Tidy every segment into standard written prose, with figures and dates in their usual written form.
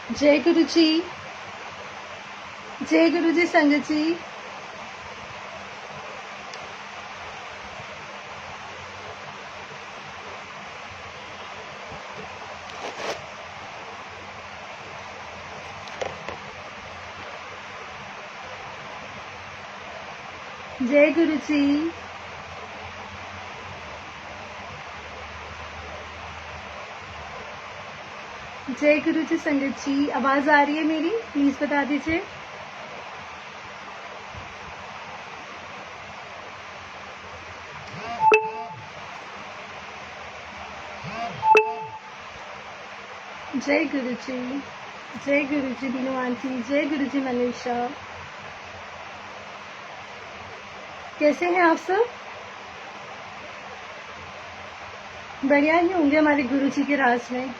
जय गुरु जी। जय गुरु जी संगत जी। जय गुरु जी। जय गुरु जी संगत जी। आवाज आ रही है मेरी? प्लीज बता दीजिए। जय गुरु जी। जय गुरु जी बीनू आंटी। जय गुरु जी मनीषा। कैसे हैं आप सब? बढ़िया ही होंगे हमारे गुरु जी के राज में।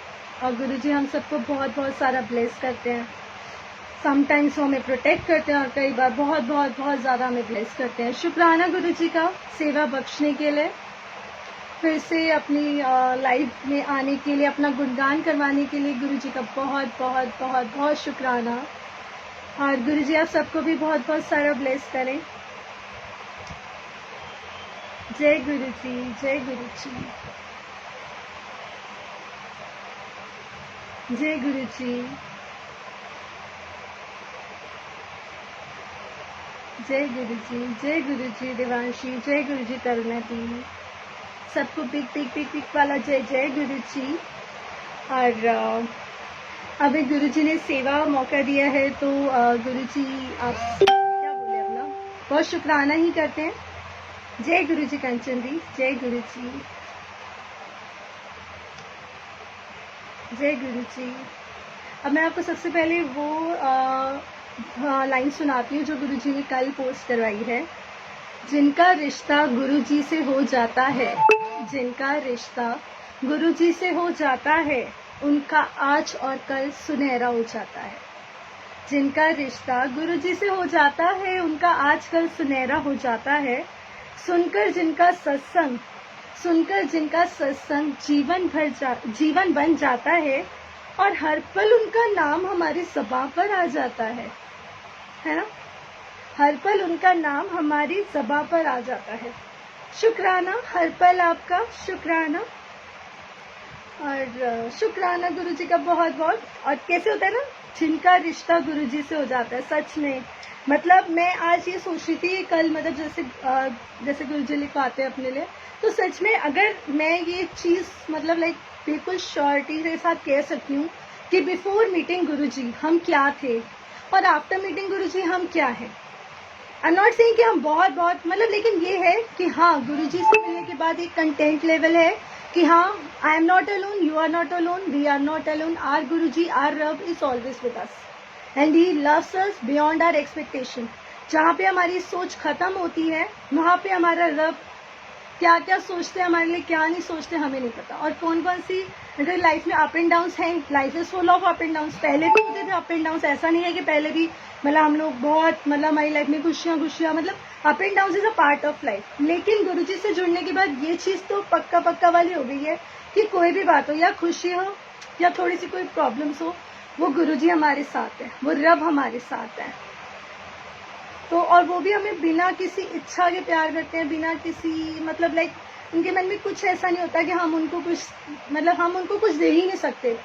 और गुरु जी हम सबको बहुत बहुत सारा ब्लेस करते हैं। समटाइम्स वो हमें प्रोटेक्ट करते हैं और कई बार बहुत बहुत बहुत ज़्यादा हमें ब्लेस करते हैं। शुक्राना गुरु जी का सेवा बख्शने के लिए, फिर से अपनी लाइफ में आने के लिए, अपना गुणगान करवाने के लिए गुरु जी का बहुत बहुत बहुत बहुत शुक्राना। और गुरु जी आप सबको भी बहुत बहुत सारा ब्लेस करें। जय गुरु जी। जय गुरु जी। जय गुरु जी। जय गुरु जी। जय गुरु जी देवांशी। जय गुरु जी करुणा दी। सबको बिग बिग बिग बिग वाला जय जय गुरु जी। और अभी गुरु जी ने सेवा मौका दिया है तो गुरु जी आप क्या बोले अपना बहुत शुक्राना ही करते हैं। जय गुरु जी कंचन दी। जय गुरु जी। जय गुरु जी। अब मैं आपको सबसे पहले वो लाइन सुनाती हूँ जो गुरु जी ने कल पोस्ट करवाई है। जिनका रिश्ता गुरु जी से हो जाता है, जिनका रिश्ता गुरु जी से हो जाता है, उनका आज और कल सुनहरा हो जाता है। जिनका रिश्ता गुरु जी से हो जाता है, उनका आज कल सुनहरा हो जाता है। सुनकर जिनका सत्संग, सुनकर जिनका सत्संग जीवन बन जाता है और हर पल उनका नाम हमारी ज़बां पर आ जाता है ना? हर पल उनका नाम हमारी ज़बां पर आ जाता है। शुक्राना हर पल आपका, शुक्राना। और शुक्राना गुरु जी का बहुत बहुत। और कैसे होता है ना, जिनका रिश्ता गुरु जी से हो जाता है, सच में मतलब मैं आज ये सोच रही थी कल, मतलब जैसे गुरु जी लिखवाते हैं अपने लिए, तो सच में अगर मैं ये चीज़ मतलब लाइक बिल्कुल श्योरिटी के साथ कह सकती हूँ कि बिफोर मीटिंग गुरु जी हम क्या थे और आफ्टर मीटिंग गुरु जी हम क्या है। आई एम नॉट सेइंग कि हम बहुत बहुत मतलब, लेकिन ये है कि हाँ गुरुजी से मिलने के बाद एक कंटेंट लेवल है कि हाँ I am not alone, you are not alone, we are not alone. Our Guruji, our Rab is always with us and he loves us beyond our expectation. जहाँ पे हमारी सोच खत्म होती है वहाँ पे हमारा रब क्या क्या सोचते हैं हमारे लिए, क्या नहीं सोचते हमें नहीं पता। और कौन कौन सी अगर लाइफ में अप एंड डाउन्स हैं, life is full of up and downs. पहले भी होते थे अप एंड डाउन्स, ऐसा नहीं है कि पहले भी मतलब हम लोग बहुत मतलब हमारी लाइफ में खुशियाँ मतलब up and downs is a part of life. लेकिन गुरुजी से जुड़ने के बाद ये चीज़ तो पक्का वाली हो गई है कि कोई भी बात हो, या खुशी हो या थोड़ी सी कोई प्रॉब्लम्स हो, वो गुरुजी हमारे साथ है, वो रब हमारे साथ है। तो और वो भी हमें बिना किसी इच्छा के प्यार करते हैं, बिना किसी मतलब लाइक उनके मन में कुछ ऐसा नहीं होता कि हम उनको कुछ दे ही नहीं सकते।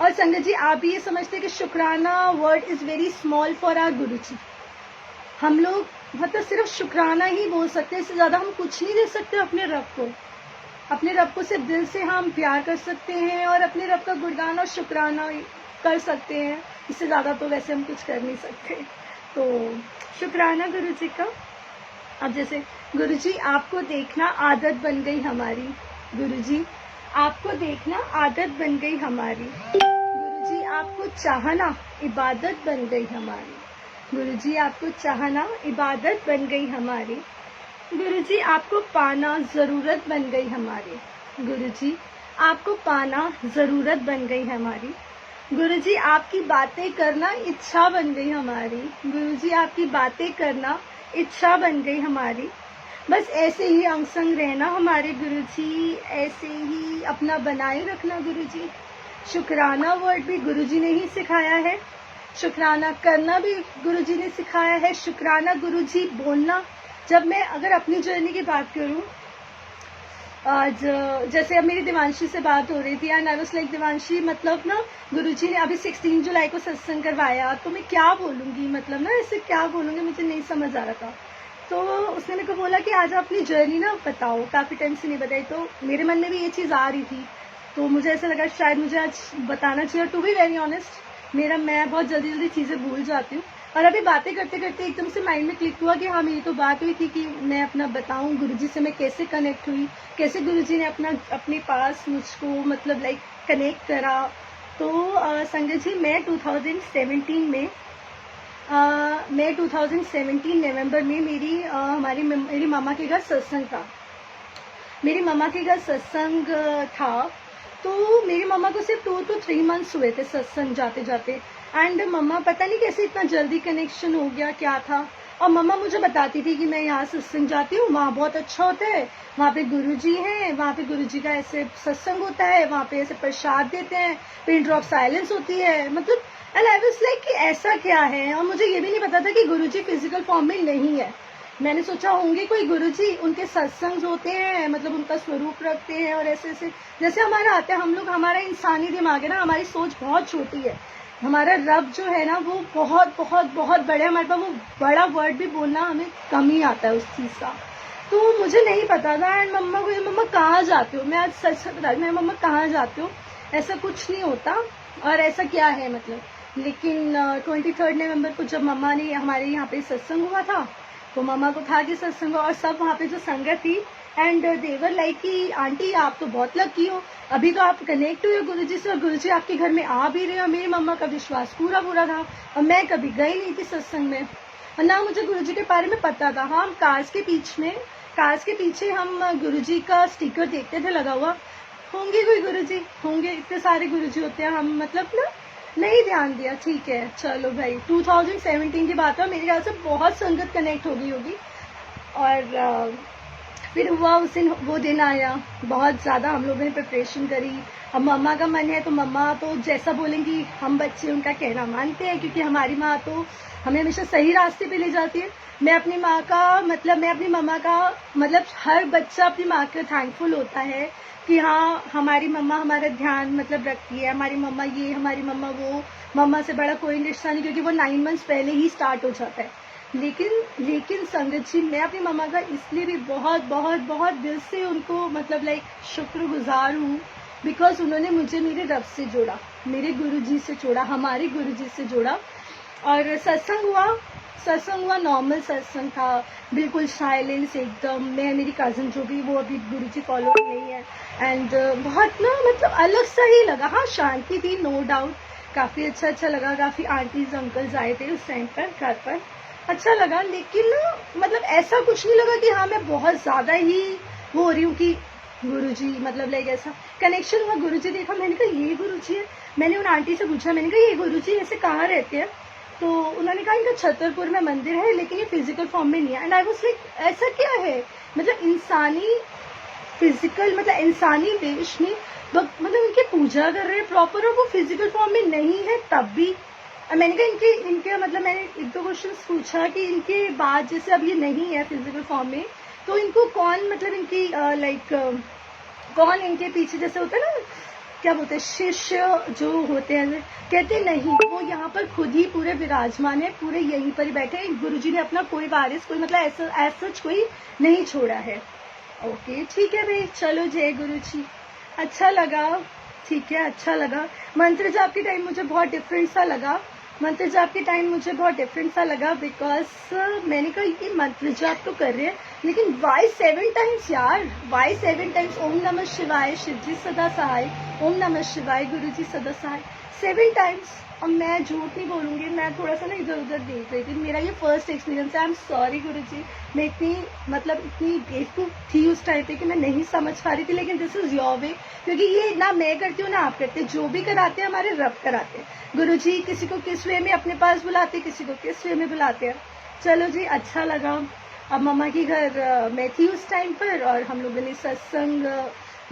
और संगत जी आप भी ये समझते हैं कि शुक्राना word is very small for our guru ji. हम लोग मतलब सिर्फ शुक्राना ही बोल सकते हैं, इससे ज़्यादा हम कुछ नहीं दे सकते अपने रब को। अपने रब को सिर्फ दिल से हम प्यार कर सकते हैं और अपने रब का गुणगान और शुक्राना कर सकते हैं। इससे ज़्यादा तो वैसे हम कुछ कर नहीं सकते। तो शुक्राना गुरु जी का। अब जैसे गुरु जी आपको देखना आदत बन गई हमारी, गुरु जी आपको देखना आदत बन गई हमारी, गुरु जी आपको चाहना इबादत बन गई हमारी, गुरु जी आपको चाहना इबादत बन गई हमारी, गुरु जी आपको पाना ज़रूरत बन गई हमारी, गुरु जी आपको पाना ज़रूरत बन गई हमारी, गुरु जी आपकी बातें करना इच्छा बन गई हमारी, गुरु जी आपकी बातें करना इच्छा बन गई हमारी। बस ऐसे ही अंग संग रहना हमारे गुरु जी, ऐसे ही अपना बनाए रखना गुरु जी, शुक्राना वर्ड भी गुरुजी ने ही सिखाया है, शुक्राना करना भी गुरुजी ने सिखाया है, शुक्राना गुरुजी बोलना। जब मैं अगर अपनी जर्नी की बात करूं, आज जैसे अब मेरी दिवांशी से बात हो रही थी and I was like Divanshi मतलब ना गुरुजी ने अभी 16 जुलाई को सत्संग करवाया, तो मैं क्या बोलूंगी, मतलब ना ऐसे क्या बोलूंगी मुझे नहीं समझ आ रहा था। तो उसने मेरे को बोला कि आज अपनी जर्नी ना बताओ, काफी टाइम से नहीं बताई। तो मेरे मन में भी ये चीज आ रही थी, तो मुझे ऐसा लगा शायद मुझे आज बताना चाहिए। टू बी वेरी ऑनेस्ट मैं बहुत जल्दी जल्दी चीजें भूल जाती हूँ, और अभी बातें करते करते एकदम से माइंड में क्लिक हुआ कि हाँ मेरी तो बात हुई थी कि मैं अपना बताऊं गुरुजी से मैं कैसे कनेक्ट हुई, कैसे गुरुजी ने अपने पास मुझको मतलब लाइक कनेक्ट करा। तो संगत जी मैं 2017 नवंबर में मेरी मामा के घर सत्संग था। मेरी मामा के घर सत्संग था, तो मेरी मामा को सिर्फ 2 to 3 months हुए थे सत्संग जाते जाते। एंड मम्मा पता नहीं कैसे इतना जल्दी कनेक्शन हो गया, क्या था। और मम्मा मुझे बताती थी कि मैं यहाँ सत्संग जाती हूँ, वहाँ बहुत अच्छा होता है, वहाँ पे गुरुजी हैं, वहाँ पे गुरुजी का ऐसे सत्संग होता है, वहाँ पे ऐसे प्रसाद देते हैं, पिन ड्रॉप साइलेंस होती है, मतलब एंड आई वाज लाइक कि ऐसा क्या है। और मुझे ये भी नहीं पता था कि गुरुजी फिजिकल फॉर्म में नहीं है। मैंने सोचा होंगे कोई गुरुजी, उनके सत्संग होते हैं, मतलब उनका स्वरूप रखते हैं और ऐसे ऐसे जैसे हमारा आते हैं हम लोग। हमारा इंसानी दिमाग है ना, हमारी सोच बहुत छोटी है। हमारा रब जो है ना वो बहुत बहुत बहुत बड़े, हमारे पास वो बड़ा वर्ड भी बोलना हमें कम ही आता है उस चीज का। तो मुझे नहीं पता था। एंड मम्मा को, मम्मा कहाँ जाते हो, मैं आज सच सच बता रही हूँ, मम्मा कहाँ जाते हो, ऐसा कुछ नहीं होता और ऐसा क्या है मतलब। लेकिन 23 नवंबर को जब मम्मा ने हमारे यहाँ पे सत्संग हुआ था, तो मम्मा को था कि सत्संग, और सब वहाँ पे जो संगत थी एंड देवर लाइक कि आंटी आप तो बहुत लकी हो, अभी तो आप कनेक्ट हुए गुरुजी से और गुरुजी आपके घर में आ भी रहे हो। मेरी मम्मा का विश्वास पूरा पूरा था, और मैं कभी गई नहीं थी सत्संग में, और ना मुझे गुरुजी के बारे में पता था। हाँ, हम कार्स के पीछे हम गुरुजी का स्टिकर देखते थे लगा हुआ, होंगे कोई गुरुजी, होंगे, इतने सारे गुरुजी होते हैं, हम मतलब ना नहीं ध्यान दिया। ठीक है चलो भाई, 2017 की बात है, मेरे ख्याल से बहुत संगत कनेक्ट हो गई होगी। और फिर हुआ उस दिन, वो दिन आया, बहुत ज़्यादा हम लोगों ने प्रिपरेशन करी। अब मम्मा का मन है तो मम्मा तो जैसा बोलेंगी हम बच्चे उनका कहना मानते हैं, क्योंकि हमारी माँ तो हमें हमेशा सही रास्ते पे ले जाती है। मैं अपनी मम्मा का मतलब हर बच्चा अपनी माँ का थैंकफुल होता है कि हाँ हमारी मम्मा हमारा ध्यान मतलब रखती है, हमारी मम्मा ये, हमारी मम्मा वो। मम्मा से बड़ा कोई रिश्ता नहीं, क्योंकि वो 9 months पहले ही स्टार्ट हो जाता है। लेकिन संगत जी मैं अपनी मम्मा का इसलिए भी बहुत बहुत बहुत दिल से उनको मतलब लाइक शुक्रगुजार हूँ, बिकॉज उन्होंने मुझे मेरे रब से जोड़ा, मेरे गुरुजी से जोड़ा, हमारे गुरुजी से जोड़ा। और सत्संग हुआ नॉर्मल सत्संग था, बिल्कुल साइलेंस एकदम। मैं, मेरी कज़न जो भी, वो अभी गुरुजी फॉलो नहीं है। एंड बहुत ना मतलब अलग सा ही लगा। हाँ शांति थी नो डाउट, काफ़ी अच्छा लगा। काफ़ी आंटीज अंकल्स आए थे उस टाइम पर घर पर, अच्छा लगा। लेकिन ना मतलब ऐसा कुछ नहीं लगा कि हाँ मैं बहुत ज़्यादा ही वो हो रही हूँ कि गुरुजी मतलब लाइक ऐसा कनेक्शन हुआ। गुरुजी देखा, मैंने कहा ये गुरुजी है। मैंने उन आंटी से पूछा, मैंने कहा ये गुरुजी ऐसे कहाँ रहते हैं, तो उन्होंने कहा इनका छतरपुर में मंदिर है, लेकिन ये फिजिकल फॉर्म में नहीं है। एंड आई वाज लाइक ऐसा क्या है, मतलब इंसानी फिजिकल मतलब इंसानी वेश में मतलब इनकी पूजा कर रहे हैं प्रॉपर, और वो फिजिकल फॉर्म में नहीं है तब भी। मैंने कहा इनके मतलब मैंने 1-2 क्वेश्चन पूछा कि इनके बाद जैसे अब ये नहीं है फिजिकल फॉर्म में, तो इनको कौन मतलब इनकी लाइक कौन इनके पीछे जैसे होता है ना, क्या बोलते हैं, शिष्य जो होते हैं, कहते नहीं, वो यहाँ पर खुद ही पूरे विराजमान है, पूरे यहीं पर ही बैठे हैं। गुरुजी ने अपना कोई वारिस, कोई मतलब ऐसा कोई नहीं छोड़ा है। ओके ठीक है भाई, चलो जय गुरु जी। अच्छा लगा, ठीक है अच्छा लगा। मंत्र जाप के टाइम मुझे बहुत डिफरेंट सा लगा, बिकॉज मैंने कहा ये मंत्र जाप तो कर रहे हैं, लेकिन वाई 7 times यार, वाई 7 times ओम नमः शिवाय शिव जी सदा सहाय, ओम नमः शिवाय गुरु जी सदा सहाय 7 times। अब मैं झूठ नहीं बोलूंगी, मैं थोड़ा सा ना इधर उधर देख रही थी, मेरा ये फर्स्ट एक्सपीरियंस है। आई एम सॉरी गुरुजी, मैं इतनी बेवकूफ थी उस टाइम पे कि मैं नहीं समझ पा रही थी, लेकिन दिस इज योर वे, क्योंकि ये ना मैं करती हूँ ना आप करते, जो भी कराते हैं हमारे रब कराते हैं। गुरुजी किसी को किस वे में अपने पास बुलाते, किसी को किस वे में बुलाते हैं। चलो जी अच्छा लगा। अब मम्मा की घर मैं थी उस टाइम पर, और हम लोगों ने सत्संग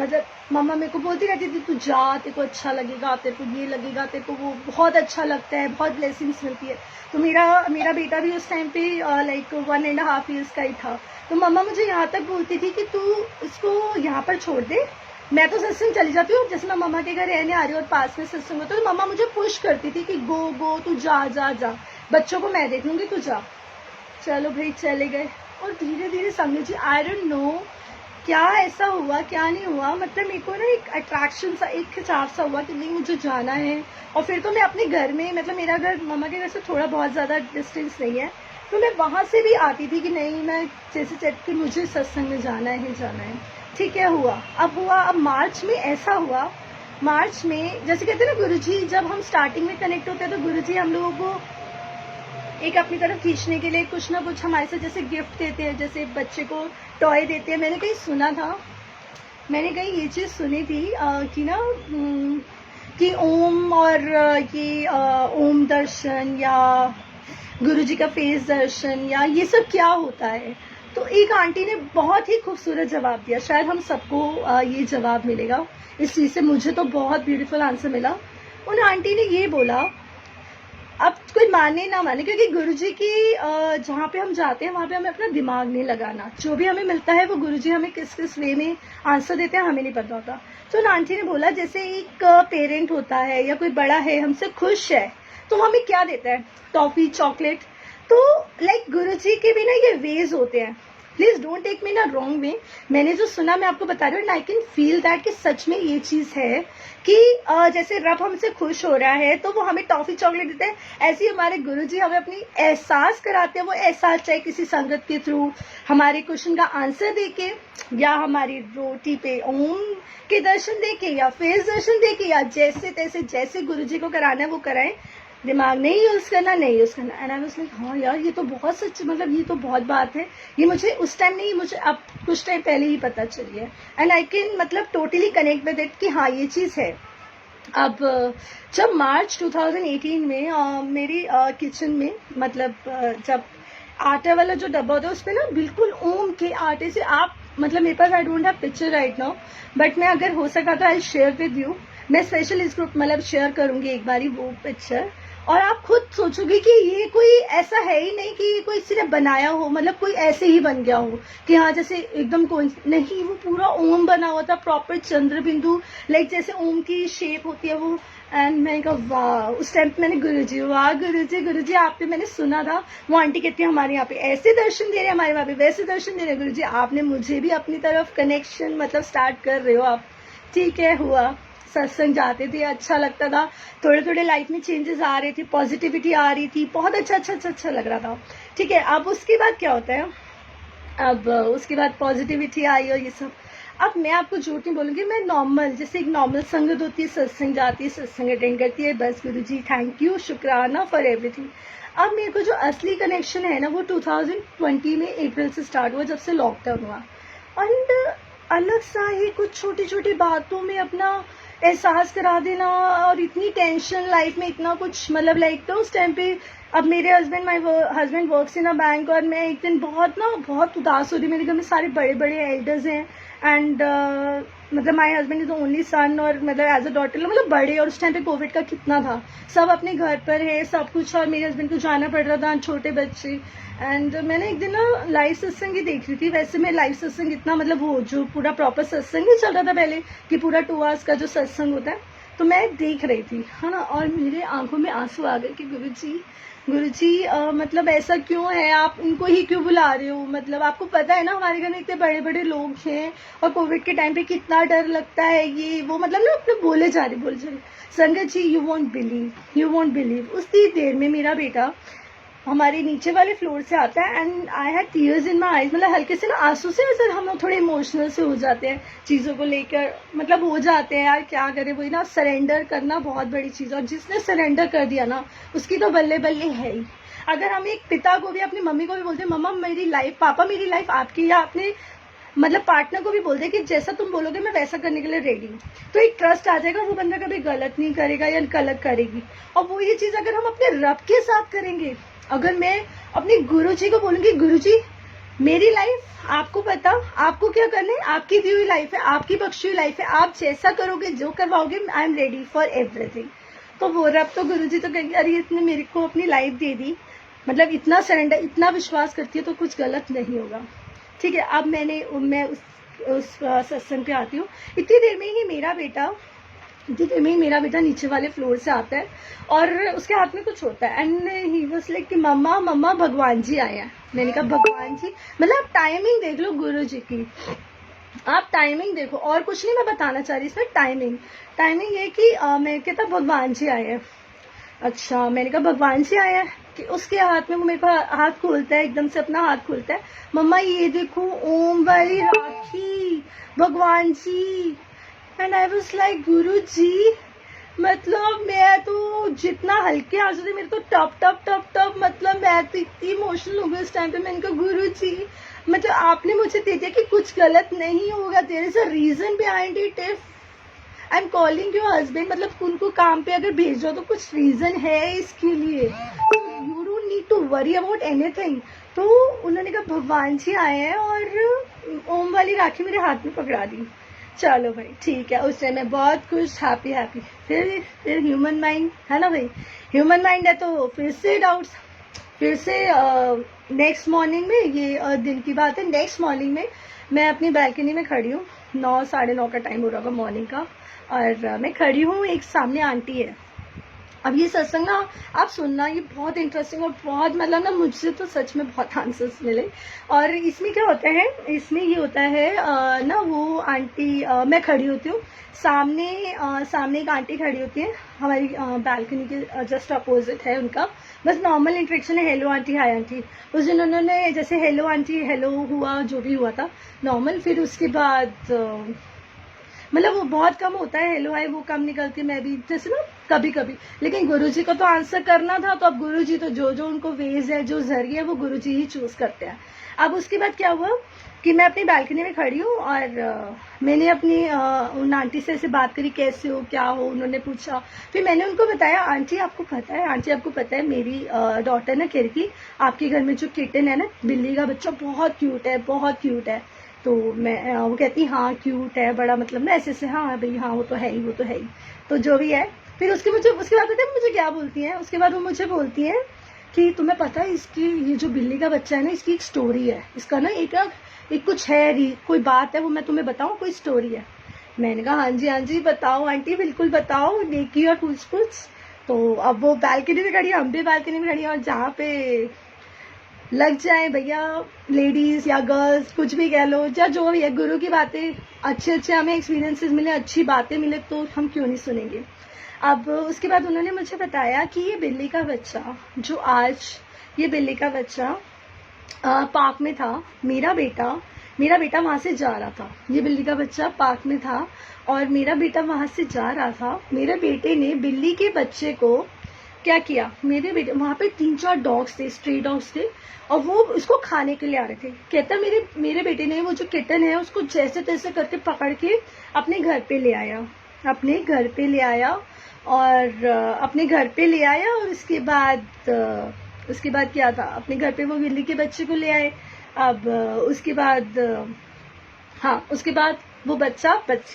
मतलब मम्मा मेरे को बोलती रहती थी तू जा, तेरे को अच्छा लगेगा, तेरे को ये लगेगा, तेरे को वो बहुत अच्छा लगता है, बहुत ब्लेसिंग्स मिलती है। तो मेरा बेटा भी उस टाइम पे लाइक 1.5 ईयर्स का ही था। तो मम्मा मुझे यहाँ तक बोलती थी कि तू इसको यहाँ पर छोड़ दे, मैं तो सत्संग चली जाती हूँ। जैसे मैं मम्मा के घर रहने आ रही हूँ और पास में सत्संग होता तो मम्मा मुझे पुश करती थी कि गो तू जा जा जा, बच्चों को मैं देख लूंगी, तू जा। चलो भाई चले गए। और धीरे धीरे संगत जी, आई डोंट नो क्या ऐसा हुआ क्या नहीं हुआ, मतलब मेरे को ना एक अट्रैक्शन सा, एक खिंचाव सा हुआ कि नहीं मुझे जाना है। और फिर तो मैं अपने घर में, मतलब मेरा घर मम्मा के घर से थोड़ा बहुत ज़्यादा डिस्टेंस नहीं है, तो मैं वहाँ से भी आती थी कि नहीं मैं जैसे चट कि मुझे सत्संग में जाना है जाना है। ठीक है, हुआ। अब मार्च में ऐसा हुआ, मार्च में जैसे कहते हैं ना गुरुजी, जब हम स्टार्टिंग में कनेक्ट होते हैं तो गुरुजी हम लोगों को एक अपनी तरफ खींचने के लिए कुछ ना कुछ हमारे से जैसे गिफ्ट देते हैं, जैसे बच्चे को टॉय देते हैं। मैंने कहीं सुना था, मैंने कहीं ये चीज़ सुनी थी कि ना कि ओम और ये ओम दर्शन या गुरुजी का फेस दर्शन या ये सब क्या होता है। तो एक आंटी ने बहुत ही खूबसूरत जवाब दिया, शायद हम सबको ये जवाब मिलेगा इस चीज़ से। मुझे तो बहुत ब्यूटीफुल आंसर मिला। उन आंटी ने ये बोला, अब कोई माने ना माने, क्योंकि गुरुजी की जहाँ पे हम जाते हैं वहाँ पे हमें अपना दिमाग नहीं लगाना, जो भी हमें मिलता है वो गुरुजी हमें किस किस वे में आंसर देते हैं हमें नहीं पता होता। तो आंटी ने बोला जैसे एक पेरेंट होता है या कोई बड़ा है हमसे खुश है तो हमें क्या देता है, टॉफी चॉकलेट। तो लाइक गुरुजी के भी ना ये वेज होते हैं। प्लीज डोंट टेक मी ना रॉन्ग वे, मैंने जो सुना मैं आपको बता रही हूँ, आई कैन फील दैट कि सच में ये चीज है कि जैसे रब हमसे खुश हो रहा है तो वो हमें टॉफी चॉकलेट देते हैं, ऐसे ही हमारे गुरुजी हमें अपनी एहसास कराते हैं। वो एहसास चाहे किसी संगत के थ्रू, हमारे क्वेश्चन का आंसर देके, या हमारी रोटी पे ओम के दर्शन देके, या फेस दर्शन देके, या जैसे तैसे जैसे गुरुजी को कराना है वो कराएं। दिमाग नहीं यूज करना, नहीं यूज करना। एंड आई वाज लाइक हाँ यार ये तो बहुत सच, मतलब ये तो बहुत बात है। ये मुझे उस टाइम नहीं, मुझे अब कुछ टाइम पहले ही पता चली है। एंड आई कैन मतलब टोटली कनेक्ट विद इट कि हाँ ये चीज़ है। अब जब मार्च 2018 में मेरी किचन में, मतलब जब आटे वाला जो डब्बा होता है उस पर ना बिल्कुल ओम के आटे से, आप मतलब मेरे पास I don't have picture right now, but मैं अगर हो सका तो आई शेयर विद यू। मैं स्पेशल इस ग्रुप मतलब शेयर करूंगी एक बारी वो पिक्चर, और आप खुद सोचोगे कि ये कोई ऐसा है ही नहीं कि कोई सिर्फ बनाया हो, मतलब कोई ऐसे ही बन गया हो कि हाँ जैसे एकदम कोई नहीं, वो पूरा ओम बना हुआ था, प्रॉपर चंद्र बिंदु, लाइक जैसे ओम की शेप होती है वो। एंड मैंने कहा वाह, उस टाइम पे मैंने गुरुजी, वाह गुरुजी आपने, मैंने सुना था वो आंटी कहती है हमारे यहाँ पे ऐसे दर्शन दे रहे हैं, हमारे वहाँ पे वैसे दर्शन दे रहे हैं। गुरुजी आपने मुझे भी अपनी तरफ कनेक्शन मतलब स्टार्ट कर रहे हो आप। ठीक है, हुआ। सत्संग जाते थे, अच्छा लगता था, थोड़े थोड़े लाइफ में चेंजेस आ रहे थे, पॉजिटिविटी आ रही थी, बहुत अच्छा लग रहा था। ठीक है, अब उसके बाद क्या होता है, अब उसके बाद पॉजिटिविटी आई और ये सब। अब मैं आपको झूठ नहीं बोलूंगी, मैं नॉर्मल जैसे एक नॉर्मल संगत होती है, सत्संग जाती है, सत्संग अटेंड करती है, बस गुरुजी थैंक यू शुक्राना फॉर एवरीथिंग। अब मेरे को जो असली कनेक्शन है ना वो 2020 में अप्रैल से स्टार्ट हुआ, जब से लॉकडाउन हुआ। एंड अलग सा ही कुछ छोटी छोटी बातों में अपना एहसास करा देना, और इतनी टेंशन लाइफ में, इतना कुछ मतलब लाइक तो उस टाइम पे। अब मेरे my husband works in a bank, और मैं एक दिन बहुत उदास हो रही। मेरे घर में सारे बड़े बड़े एल्डर्स हैं, एंड मतलब my husband is only son, और मतलब एज अ डॉटर मतलब बड़े, और उस टाइम पे कोविड का कितना था, सब अपने घर पर है सब कुछ, और मेरे हस्बैंड को जाना पड़ रहा था, छोटे बच्चे। एंड मैंने एक दिन ना लाइव सत्संग ही देख रही थी। वैसे मैं लाइव सत्संग इतना मतलब वो जो पूरा प्रॉपर सत्संग ही चल रहा था पहले कि पूरा 2 आवर्स का जो सत्संग होता है, तो मैं देख रही थी, है ना, और मेरे आंखों में आंसू आ गए कि गुरुजी मतलब ऐसा क्यों है, आप इनको ही क्यों बुला रहे हो। मतलब आपको पता है ना हमारे घर में इतने बड़े बड़े लोग हैं, और कोविड के टाइम पे कितना डर लगता है, ये वो, मतलब ना अपने बोले जा रहे संगत जी, यू वॉन्ट बिलीव उसी देर में मेरा बेटा हमारे नीचे वाले फ्लोर से आता है, and I had tears in my eyes, मतलब हल्के से ना आंसू से, सर हम लोग थोड़े इमोशनल से हो जाते हैं चीज़ों को लेकर, मतलब हो जाते हैं यार, क्या करें, वही ना, सरेंडर करना बहुत बड़ी चीज़, और जिसने सरेंडर कर दिया ना उसकी तो बल्ले बल्ले है ही। अगर हम एक पिता को भी, अपनी मम्मी को भी बोलते हैं मम्मा मेरी लाइफ, पापा मेरी लाइफ आपकी, या अपने मतलब पार्टनर को भी बोलते हैं कि जैसा तुम बोलोगे मैं वैसा करने के लिए रेडी हूँ, तो एक ट्रस्ट आ जाएगा, वो बंदा कभी गलत नहीं करेगा या गलत करेगी। और वो ये चीज़ अगर हम अपने रब के साथ करेंगे, अगर मैं अपने गुरुजी को बोलूंगी गुरुजी मेरी लाइफ आपको पता, आपको क्या करना है, आपकी दी हुई लाइफ है, आपकी बख्शी हुई लाइफ है, आप जैसा करोगे, जो करवाओगे, I am ready for everything. तो वो रब तो गुरुजी तो कहेंगे अरे इसने मेरे को अपनी लाइफ दे दी, मतलब इतना सरेंडर, इतना विश्वास करती है तो कुछ गलत नहीं होगा। ठीक है, अब मैं उस सत्संग पे आती हूँ। इतनी देर में ही मेरा बेटा नीचे वाले फ्लोर से आता है और उसके हाथ में कुछ होता है एंड ही वाज लाइक कि मम्मा मम्मा भगवान जी आए हैं। मैंने कहा भगवान जी, मतलब टाइमिंग देख लो गुरु जी की, आप टाइमिंग देखो, और कुछ नहीं मैं बताना चाह रही इसमें। टाइमिंग ये कि मैं कहता भगवान जी आए हैं। अच्छा, मैंने कहा भगवान जी आए हैं कि उसके हाथ में, वो मेरे को हाथ खोलता है, एकदम से अपना हाथ खोलता है, मम्मा ये देखो ओम वाली राखी, भगवान जी। एंड आई वाज लाइक गुरु जी, मतलब मैं तो जितना हल्के आंसू थे मेरे को टप टप टप टप, मतलब मैं तो इतनी इमोशनल हो गई उस टाइम पे। मैंने कहा गुरु जी, मतलब आपने मुझे दे दिया कि कुछ गलत नहीं होगा, there is a reason behind it. If I am calling your husband, मतलब उनको काम पे अगर भेजो तो कुछ रीजन है इसके लिए, you don't need to worry about anything. तो उन्होंने कहा भगवान जी आए हैं और ओम वाली राखी मेरे हाथ में पकड़ा दी। चलो भाई ठीक है, उस टाइम मैं बहुत खुश, हैप्पी। फिर ह्यूमन माइंड है ना भाई, ह्यूमन माइंड है तो फिर से डाउट्स। फिर से नेक्स्ट मॉर्निंग में, ये दिन की बात है, नेक्स्ट मॉर्निंग में मैं अपनी बैल्कनी में खड़ी हूँ, 9 साढ़े 9 का टाइम हो रहा होगा मॉर्निंग का, और मैं खड़ी हूँ, एक सामने आंटी है। अब ये सत्संग ना आप सुनना, ये बहुत इंटरेस्टिंग और बहुत, मतलब ना मुझसे तो सच में बहुत आंसर्स मिले। और इसमें क्या होता है, इसमें ये होता है ना, वो आंटी, मैं खड़ी होती हूँ सामने, सामने एक आंटी खड़ी होती है हमारी बैल्कनी के जस्ट अपोजिट है उनका, बस नॉर्मल इंटरेक्शन है, हेलो आंटी, हाय आंटी। उस दिन उन्होंने जैसे हेलो आंटी, हेलो हुआ, जो भी हुआ था नॉर्मल। फिर उसके बाद मतलब वो बहुत कम होता है, हेलो हाय वो कम निकलती है, मैं भी जैसे ना कभी कभी, लेकिन गुरुजी को तो आंसर करना था, तो अब गुरुजी तो जो उनको वेज है, जो जरिए है, वो गुरुजी ही चूज करते हैं। अब उसके बाद क्या हुआ कि मैं अपनी बालकनी में खड़ी हूँ और मैंने अपनी उन आंटी से ऐसे बात करी, कैसे हो, क्या हो, उन्होंने पूछा। फिर मैंने उनको बताया, आंटी आपको पता है मेरी डॉटर ना कह रही थी आपके घर में जो किटन है ना, बिल्ली का बच्चा, बहुत क्यूट है। तो मैं वो कहती हाँ क्यूट है बड़ा, मतलब ना ऐसे हाँ भाई हाँ वो तो है ही, तो जो भी है। फिर उसके बाद पता है मुझे क्या बोलती हैं, उसके बाद वो मुझे बोलती हैं कि तुम्हें पता है इसकी, ये जो बिल्ली का बच्चा है ना, इसकी एक स्टोरी है, इसका ना एक कुछ है, कोई बात है, वो मैं तुम्हें बताऊं, कोई स्टोरी है। मैंने कहा हाँ जी बताओ आंटी, बिल्कुल बताओ, नेकी और पूछ। तो अब वो बालकनी में खड़ी है, हम भी बालकनी में खड़ी है, और जहाँ पे लग जाए भैया, लेडीज या गर्ल्स कुछ भी कह लो, या जो भी है, गुरु की बातें अच्छे हमें एक्सपीरियंसेस मिले, अच्छी बातें मिले, तो हम क्यों नहीं सुनेंगे। अब उसके बाद उन्होंने मुझे बताया कि ये बिल्ली का बच्चा, ये बिल्ली का बच्चा पार्क में था, मेरा बेटा वहां से जा रहा था, ये बिल्ली का बच्चा पार्क में था और मेरा बेटा वहां से जा रहा था। मेरे बेटे ने बिल्ली के बच्चे को क्या किया, मेरे बेटे, वहां पे 3-4 डॉग्स थे, स्ट्रे डॉग्स थे, और वो उसको खाने के लिए आ रहे थे। कहता मेरे बेटे ने वो जो किटन है उसको जैसे तैसे करके पकड़ के अपने घर पे ले आया, और उसके बाद क्या था, अपने घर पे वो बिल्ली के बच्चे को ले आए। अब उसके बाद वो बच्चा बच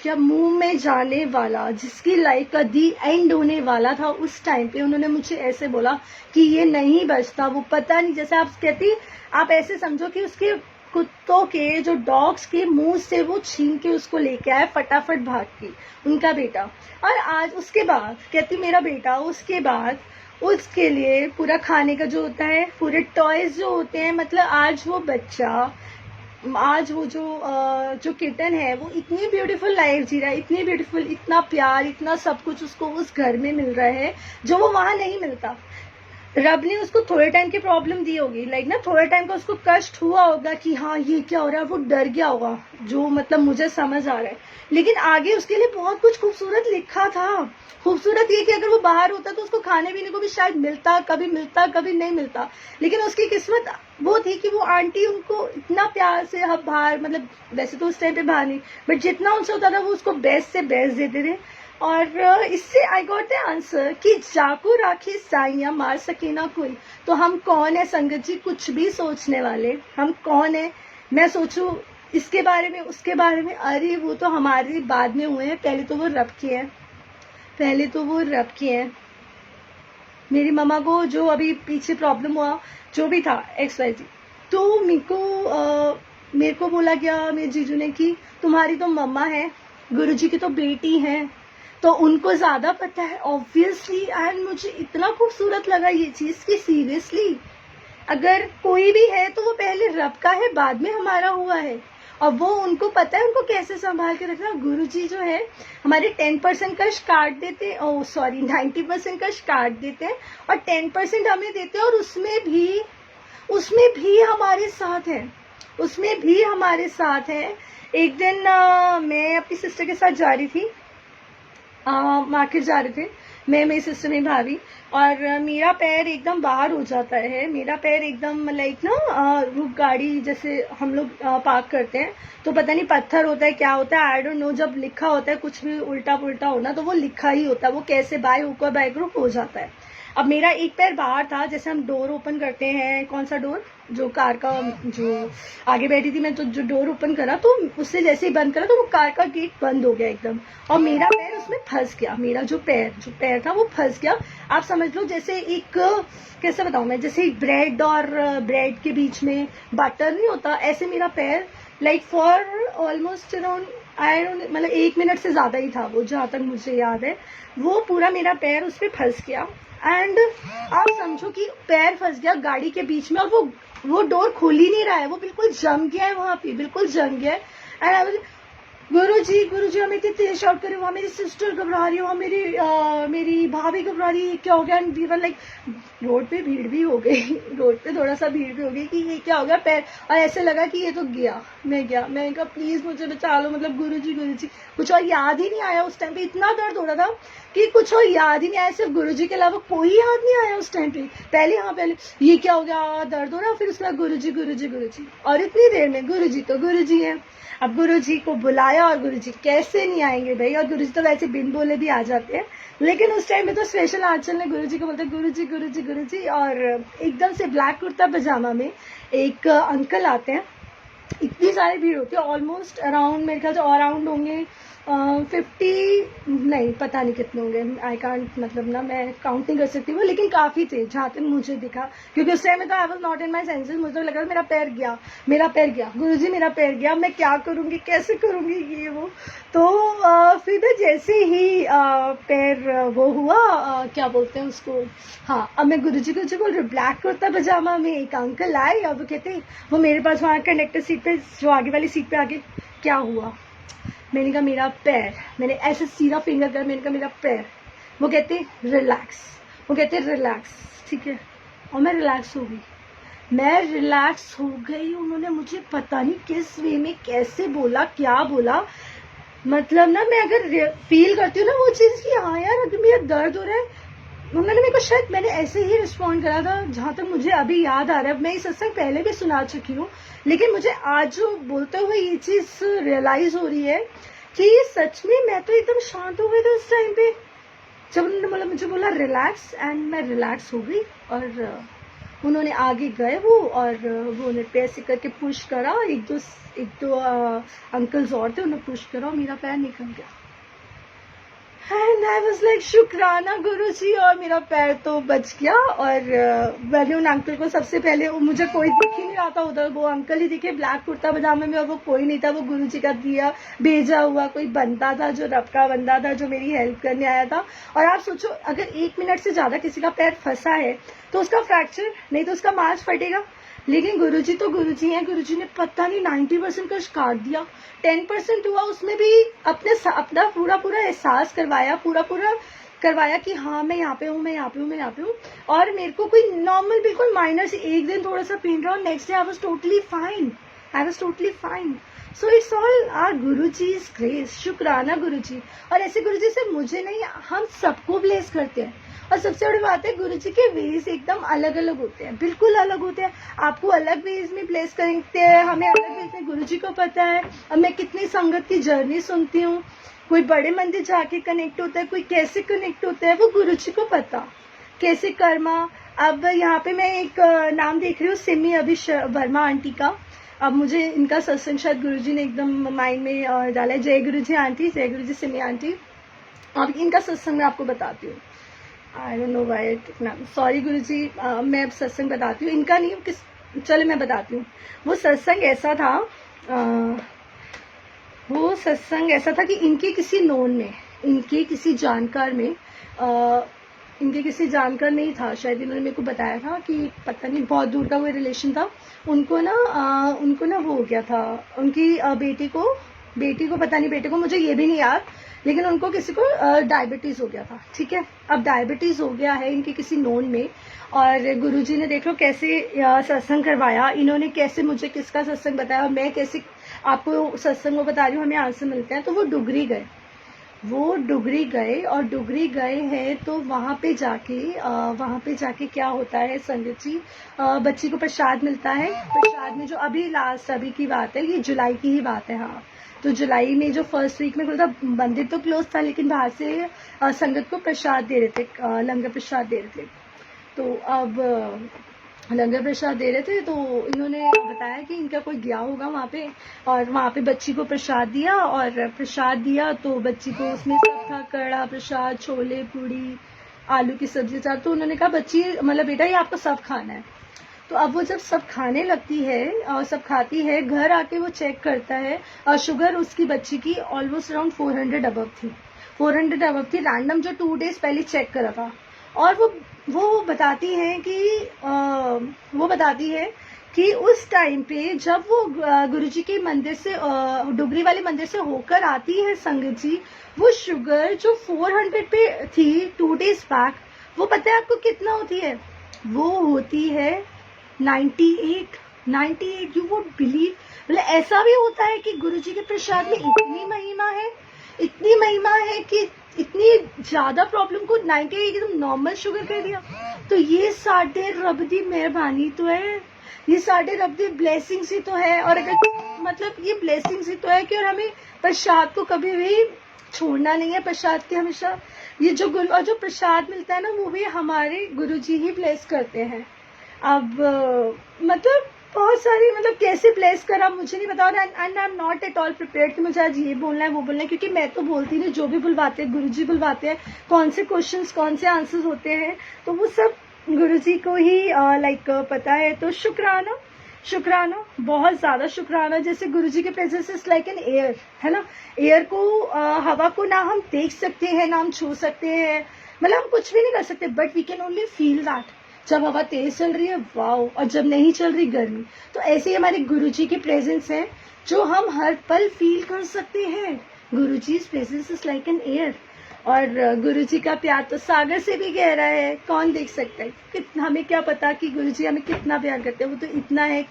गया, मुंह में जाने वाला, जिसकी लाइफ का दी एंड होने वाला था। उस टाइम पे उन्होंने मुझे ऐसे बोला कि ये नहीं बचता, वो पता नहीं, जैसे आप कहती, आप ऐसे समझो कि उसके कुत्तों के, जो डॉग्स के मुंह से वो छीन के उसको लेके आया फटाफट भाग के, उनका बेटा। और आज उसके बाद कहती मेरा बेटा, उसके बाद उसके लिए पूरा खाने का जो होता है, पूरे टॉयज जो होते हैं, मतलब आज वो जो किटन है वो इतनी ब्यूटीफुल लाइफ जी रहा है, इतनी ब्यूटीफुल, इतना प्यार, इतना सब कुछ उसको उस घर में मिल रहा है जो वो वहां नहीं मिलता। रब ने उसको थोड़े टाइम की प्रॉब्लम दी होगी, लाइक ना थोड़े टाइम का उसको कष्ट हुआ होगा कि हाँ ये क्या हो रहा है, वो डर गया होगा, जो मतलब मुझे समझ आ रहा है। लेकिन आगे उसके लिए बहुत कुछ खूबसूरत लिखा था। खूबसूरत ये कि अगर वो बाहर होता तो उसको खाने पीने को भी शायद मिलता, कभी नहीं मिलता। लेकिन उसकी किस्मत वो थी कि वो आंटी उनको इतना प्यार से बाहर, मतलब वैसे तो उस टाइम पे बाहर नहीं, बट जितना उनसे होता था वो उसको बेस्ट से बेस्ट देते थे। और इससे आई गॉट द आंसर कि जाको राखी साइयां मार सके ना कोई। तो हम कौन है संगत जी कुछ भी सोचने वाले, हम कौन है। मैं सोचूं इसके बारे में उसके बारे में, अरे वो तो हमारे बाद में हुए हैं, पहले तो वो रब के हैं, पहले तो वो रब के हैं। मेरी मम्मा को जो अभी पीछे प्रॉब्लम हुआ, जो भी था XYZ, तो मेरे को बोला गया मेरे जीजू ने कि तुम्हारी तो मम्मा है, गुरुजी की तो बेटी है, तो उनको ज्यादा पता है ऑब्वियसली। एंड मुझे इतना खूबसूरत लगा ये चीज कि सीरियसली अगर कोई भी है तो वो पहले रब का है, बाद में हमारा हुआ है, और वो उनको पता है उनको कैसे संभाल के रखना। गुरुजी जो है हमारे 10% का काट देते हैं, 90% का काट देते हैं और 10% हमें देते हैं, और उसमें भी हमारे साथ है, उसमें भी हमारे साथ है। एक दिन मैं अपनी सिस्टर के साथ जा रही थी, मार्केट जा रहे थे, मैं, मेरी सिस्टर, मेरी भाभी, और मेरा पैर एकदम बाहर हो जाता है, मेरा पैर एकदम लाइक ना रुक गाड़ी जैसे हम लोग पार्क करते हैं तो पता नहीं पत्थर होता है क्या होता है, आई डोंट नो, जब लिखा होता है कुछ भी उल्टा पुल्टा होना तो वो लिखा ही होता है, वो कैसे बाय हुक और बाय ग्रुप हो जाता है। अब मेरा एक पैर बाहर था, जैसे हम डोर ओपन करते हैं, कौन सा डोर, जो कार का, जो आगे बैठी थी मैं, तो जो डोर ओपन करा तो उससे जैसे ही बंद करा तो वो कार का गेट बंद हो गया एकदम, और मेरा पैर उसमें फंस गया, मेरा जो पैर था वो फंस गया। आप समझ लो जैसे एक, कैसे बताऊं मैं, जैसे एक ब्रेड और ब्रेड के बीच में बटर नहीं होता, ऐसे मेरा पैर like for almost around I don't, मतलब 1 मिनट से ज्यादा ही था वो, जहां तक मुझे याद है, वो पूरा मेरा पैर उस पर फंस गया। एंड आप समझो कि पैर फंस गया गाड़ी के बीच में, और वो डोर खोल ही नहीं रहा है, वो बिल्कुल जम गया है वहां पे, बिल्कुल जम गया है। एंड आई वाज, गुरुजी हम इतने तेज शॉट करे, वहां मेरी सिस्टर घबरा रही है, वहां मेरी भाभी घबरा रही है, क्या हो गया। And we were like, road पे भीड़ भी हो गई रोड पे थोड़ा सा भीड़ भी हो गई कि ये क्या हो गया पैर, और ऐसे लगा कि ये तो गया। मैं कहा प्लीज मुझे बचा लो, मतलब गुरुजी कुछ और याद ही नहीं आया उस टाइम पे, इतना दर्द हो रहा था कि कुछ और याद ही नहीं आया, सिर्फ गुरुजी के अलावा कोई याद नहीं आया उस टाइम पे। पहले ये क्या हो गया, दर्द हो रहा, फिर उसके बाद गुरुजी, और इतनी देर में गुरुजी तो गुरुजी है। अब गुरुजी को बुलाया, और गुरुजी कैसे नहीं आएंगे भाई, और गुरुजी तो वैसे बिन बोले भी आ जाते हैं, लेकिन उस टाइम में तो स्पेशल आंचल ने गुरुजी को बोलते गुरुजी, और एकदम से ब्लैक कुर्ता पजामा में एक अंकल आते हैं। इतनी सारी भीड़ होती है, ऑलमोस्ट अराउंड मेरे ख्याल से अराउंड होंगे 50, नहीं पता नहीं कितने होंगे, आई कांट, मतलब ना मैं काउंट नहीं कर सकती वो, लेकिन काफी थे जहां तक मुझे दिखा, क्योंकि उस टाइम में तो I was not in my senses, मुझे तो लगा मेरा पैर गया गुरुजी, मेरा पैर गया, मैं क्या करूंगी, कैसे करूंगी, ये वो। तो फिर भी जैसे ही पैर वो हुआ, क्या बोलते हैं उसको, हाँ, अब मैं गुरुजी को बोल रही, ब्लैक कुर्ता पजामा में एक अंकल आए, और वो कहते, वो मेरे पास वहाँ कंडक्टर सीट पे, जो आगे वाली सीट पे आके, क्या हुआ, मैंने कहा मेरा पैर, मैंने ऐसे सीधा फिंगर कर, मैंने कहा मेरा पैर, वो कहते रिलैक्स, ठीक है, और मैं रिलैक्स हो गई। उन्होंने मुझे पता नहीं किस वे में कैसे बोला, क्या बोला, मतलब ना मैं अगर फील करती हूँ ना वो चीज की, हाँ यार अगर मेरा दर्द हो रहा है, उन्होंने मेरे को शायद, मैंने ऐसे ही रिस्पॉन्ड करा था, जहां तक मुझे अभी याद आ रहा है। मैं ये सत्संग पहले भी सुना चुकी हूँ, लेकिन मुझे आज जो बोलते हुए ये चीज रियलाइज हो रही है कि सच में मैं तो एकदम शांत हो गई थी उस टाइम पे, जब उन्होंने मुझे बोला रिलैक्स, एंड मैं रिलैक्स हो गई। और उन्होंने आगे गए वो, और वो उन्हें पैसे करके पुश करा, एक दो अंकल्स और थे, उन्होंने पुश करा और मेरा पैर निकल गया। एंड आई वाज लाइक शुक्राना गुरुजी, और मेरा पैर तो बच गया। और मैंने उन अंकल को सबसे पहले, मुझे कोई दिख ही नहीं रहा था उधर, वो अंकल ही दिखे ब्लैक कुर्ता पजामे में, और वो कोई नहीं था, वो गुरुजी का दिया भेजा हुआ कोई बंदा था, जो रब का बंदा था, जो मेरी हेल्प करने आया था। और आप सोचो अगर 1 मिनट से ज्यादा किसी का पैर फंसा है तो उसका फ्रैक्चर नहीं तो उसका मांस फटेगा, लेकिन गुरुजी तो गुरुजी हैं, गुरुजी ने पता नहीं 90% का काट दिया, 10% हुआ, उसमें भी अपना पूरा एहसास करवाया, पूरा करवाया कि हाँ मैं यहाँ पे हूँ। और मेरे को कोई नॉर्मल बिल्कुल माइनर से, एक दिन थोड़ा सा पेन रहा, next day I was totally fine. So it's all our Guruji's grace, शुक्राना गुरुजी। और ऐसे गुरुजी से मुझे नहीं, हम सबको ब्लेस करते हैं। और सबसे बड़ी बात है गुरुजी के वेज एकदम अलग अलग होते हैं, बिल्कुल अलग होते हैं। आपको अलग वेज में ब्लेस करते हैं, हमें अलग वेज में, गुरुजी को पता है। अब मैं कितनी संगत की जर्नी सुनती हूँ कोई बड़े मंदिर जाके कनेक्ट होता है, कोई कैसे कनेक्ट होता है, वो गुरु जी को पता, कैसे कर्मा। अब यहाँ पे मैं एक नाम देख रही हूँ, सिमी वर्मा आंटी का। अब मुझे इनका सत्संग शायद गुरुजी ने एकदम माइंड में डाला है। जय गुरु जी आंटी, जय गुरु जी सिमी आंटी। अब इनका सत्संग मैं आपको बताती हूँ। I don't know why sorry गुरु जी, मैं अब सत्संग बताती हूँ, इनका नहीं, किस, चलो मैं बताती हूँ। वो सत्संग ऐसा था, वो सत्संग ऐसा था कि इनके किसी नोन में, इनके किसी जानकार में, इनके किसी जानकार नहीं था शायद, इन्होंने मेरे को बताया था कि पता नहीं बहुत दूर का कोई रिलेशन था, उनको ना वो हो गया था, उनकी बेटी को पता नहीं, बेटे को मुझे ये भी नहीं याद, लेकिन उनको किसी को डायबिटीज हो गया था। ठीक है, अब डायबिटीज हो गया है इनके किसी नोन में, और गुरुजी ने देख लो कैसे सत्संग करवाया, इन्होंने कैसे मुझे किसका सत्संग बताया, और मैं कैसे आपको सत्संग वो बता रही हूँ, हमें आंसर मिलते हैं। तो वो डुगरी गए, और डुगरी गए हैं, तो वहाँ पे जाके क्या होता है संगत जी, बच्ची को प्रसाद मिलता है। प्रसाद में जो अभी की बात है, ये जुलाई की ही बात है, हाँ, तो जुलाई में जो फर्स्ट वीक में खुला था, मंदिर तो क्लोज था, लेकिन बाहर से संगत को प्रसाद दे रहे थे, लंगर प्रसाद दे रहे थे। तो अब लंगर प्रसाद दे रहे थे, तो इन्होंने बताया कि इनका कोई गया होगा वहाँ पे, और वहाँ पे बच्ची को प्रसाद दिया, और प्रसाद दिया तो बच्ची को उसमें सब था, कड़ा प्रसाद, छोले पूड़ी, आलू की सब्जी, चार। तो उन्होंने कहा बच्ची, मतलब बेटा ये आपको सब खाना है। तो अब वो जब सब खाने लगती है और सब खाती है, घर आके वो चेक करता है, और शुगर उसकी बच्ची की ऑलमोस्ट अराउंड 400 अबव थी, 400 अबव थी, रैंडम जो 2 डेज पहले चेक करा था। और वो बताती है कि उस टाइम पे जब वो गुरुजी के मंदिर से, डुगरी वाले मंदिर से होकर आती है संगत जी, वो शुगर जो 400 पे थी 2 डेज बैक, वो पता है आपको कितना होती है? वो होती है 98। यू वुड बिलीव, मतलब ऐसा भी होता है कि गुरुजी के प्रसाद में इतनी महिमा है कि इतनी ज्यादा प्रॉब्लम को 98 एकदम नॉर्मल शुगर कर दिया। तो ये साढ़े रब दी मेहरबानी तो है, ये साढ़े रब दी ब्लेसिंग्स ही तो है। और अगर मतलब ये ब्लेसिंग्स ही तो है कि, और हमें प्रसाद को कभी भी छोड़ना नहीं है। प्रसाद के हमेशा ये जो प्रसाद मिलता है ना, वो भी हमारे गुरुजी ही ब्लेस करते हैं। अब मतलब बहुत सारी, मतलब कैसे प्लेस करा मुझे नहीं पता, and I am not at all prepared कि मुझे आज ये बोलना है वो बोलना है, क्योंकि मैं तो बोलती नहीं, जो भी बुलवाते हैं गुरुजी बुलवाते हैं, कौन से क्वेश्चंस कौन से आंसर्स होते हैं, तो वो सब गुरुजी को ही लाइक पता है। तो शुक्राना, बहुत ज्यादा शुक्राना। जैसे गुरुजी के presence is like an air, है ना, एयर को, हवा को ना हम देख सकते हैं, ना हम छू सकते हैं, मतलब हम कुछ भी नहीं कर सकते, but we can only feel that. जब हवा तेज चल रही है वाओ, और जब नहीं चल रही गर्मी। तो ऐसे ही हमारे गुरुजी के प्रेजेंस है जो हम हर पल फील कर सकते हैं। Guruji's presence is like an air. और गुरुजी का प्यार तो सागर से भी गहरा है, कौन देख सकता है। कितना, हमें क्या पता कि गुरुजी हमें कितना प्यार करते हैं, वो तो इतना है,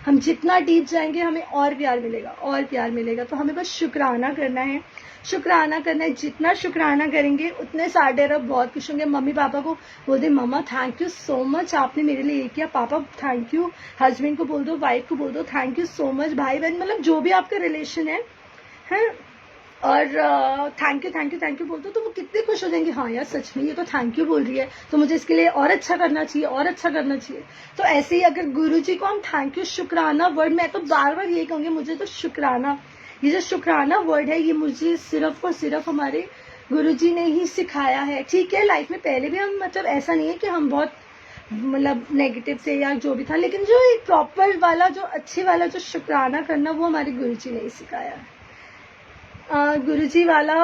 हम जितना डीप जाएंगे हमें और प्यार मिलेगा। तो हमें बस शुक्राना करना है, जितना शुक्राना करेंगे उतने साढ़े रब बहुत खुश होंगे। मम्मी पापा को बोल दे, मम्मा थैंक यू सो मच, आपने मेरे लिए ये किया। पापा थैंक यू, हस्बैंड को बोल दो, वाइफ को बोल दो थैंक यू सो मच, भाई बहन, मतलब जो भी आपका रिलेशन है, और थैंक यू बोल दो, तो वो कितने खुश हो जाएंगे। हाँ यार सच में ये तो थैंक यू बोल रही है, तो मुझे इसके लिए और अच्छा करना चाहिए। तो ऐसे ही अगर गुरुजी को हम थैंक यू, शुक्राना वर्ड, मैं तो बार बार यही कहूंगी, मुझे तो शुक्राना, ये जो शुक्राना वर्ड है, ये मुझे सिर्फ और सिर्फ हमारे गुरुजी ने ही सिखाया है। ठीक है, लाइफ में पहले भी हम, मतलब ऐसा नहीं है कि हम बहुत, मतलब नेगेटिव से या जो भी था, लेकिन जो एक प्रॉपर वाला, जो अच्छे वाला, जो शुक्राना करना, वो हमारे गुरुजी ने ही सिखाया है। गुरुजी वाला,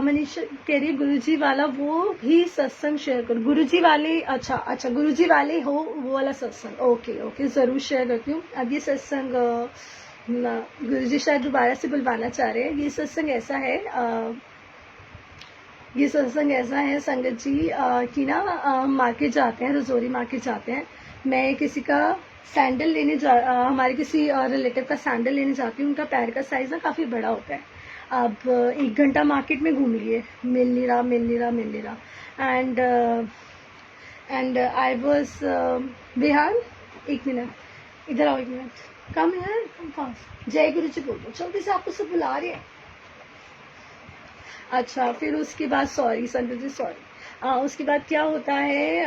मनीषा कह रही है गुरुजी वाला वो भी सत्संग शेयर करो। गुरुजी वाले, अच्छा गुरुजी वाले हो वो वाला सत्संग, ओके जरूर शेयर करती हूँ। अब ये सत्संग गुरुजी शायद दोबारा से बुलवाना चाह रहे हैं। ये सत्संग ऐसा है संगत जी कि ना, मार्केट जाते हैं, रजौरी मार्केट जाते हैं। मैं किसी का सैंडल लेने हमारे किसी रिलेटिव का सैंडल लेने जाती हूँ। उनका पैर का साइज ना काफी बड़ा होता है। अब 1 घंटा मार्केट में घूम लिए, मिल नहीं रहा। And I was Bihan, 1 minute इधर आओ, 1 मिनट, कम है, कम फास्ट। जय गुरु जी बोल दो जल्दी से, आपको सब बुला रहे हैं। अच्छा, फिर उसके बाद सॉरी संजू जी, सॉरी। उसके बाद क्या होता है,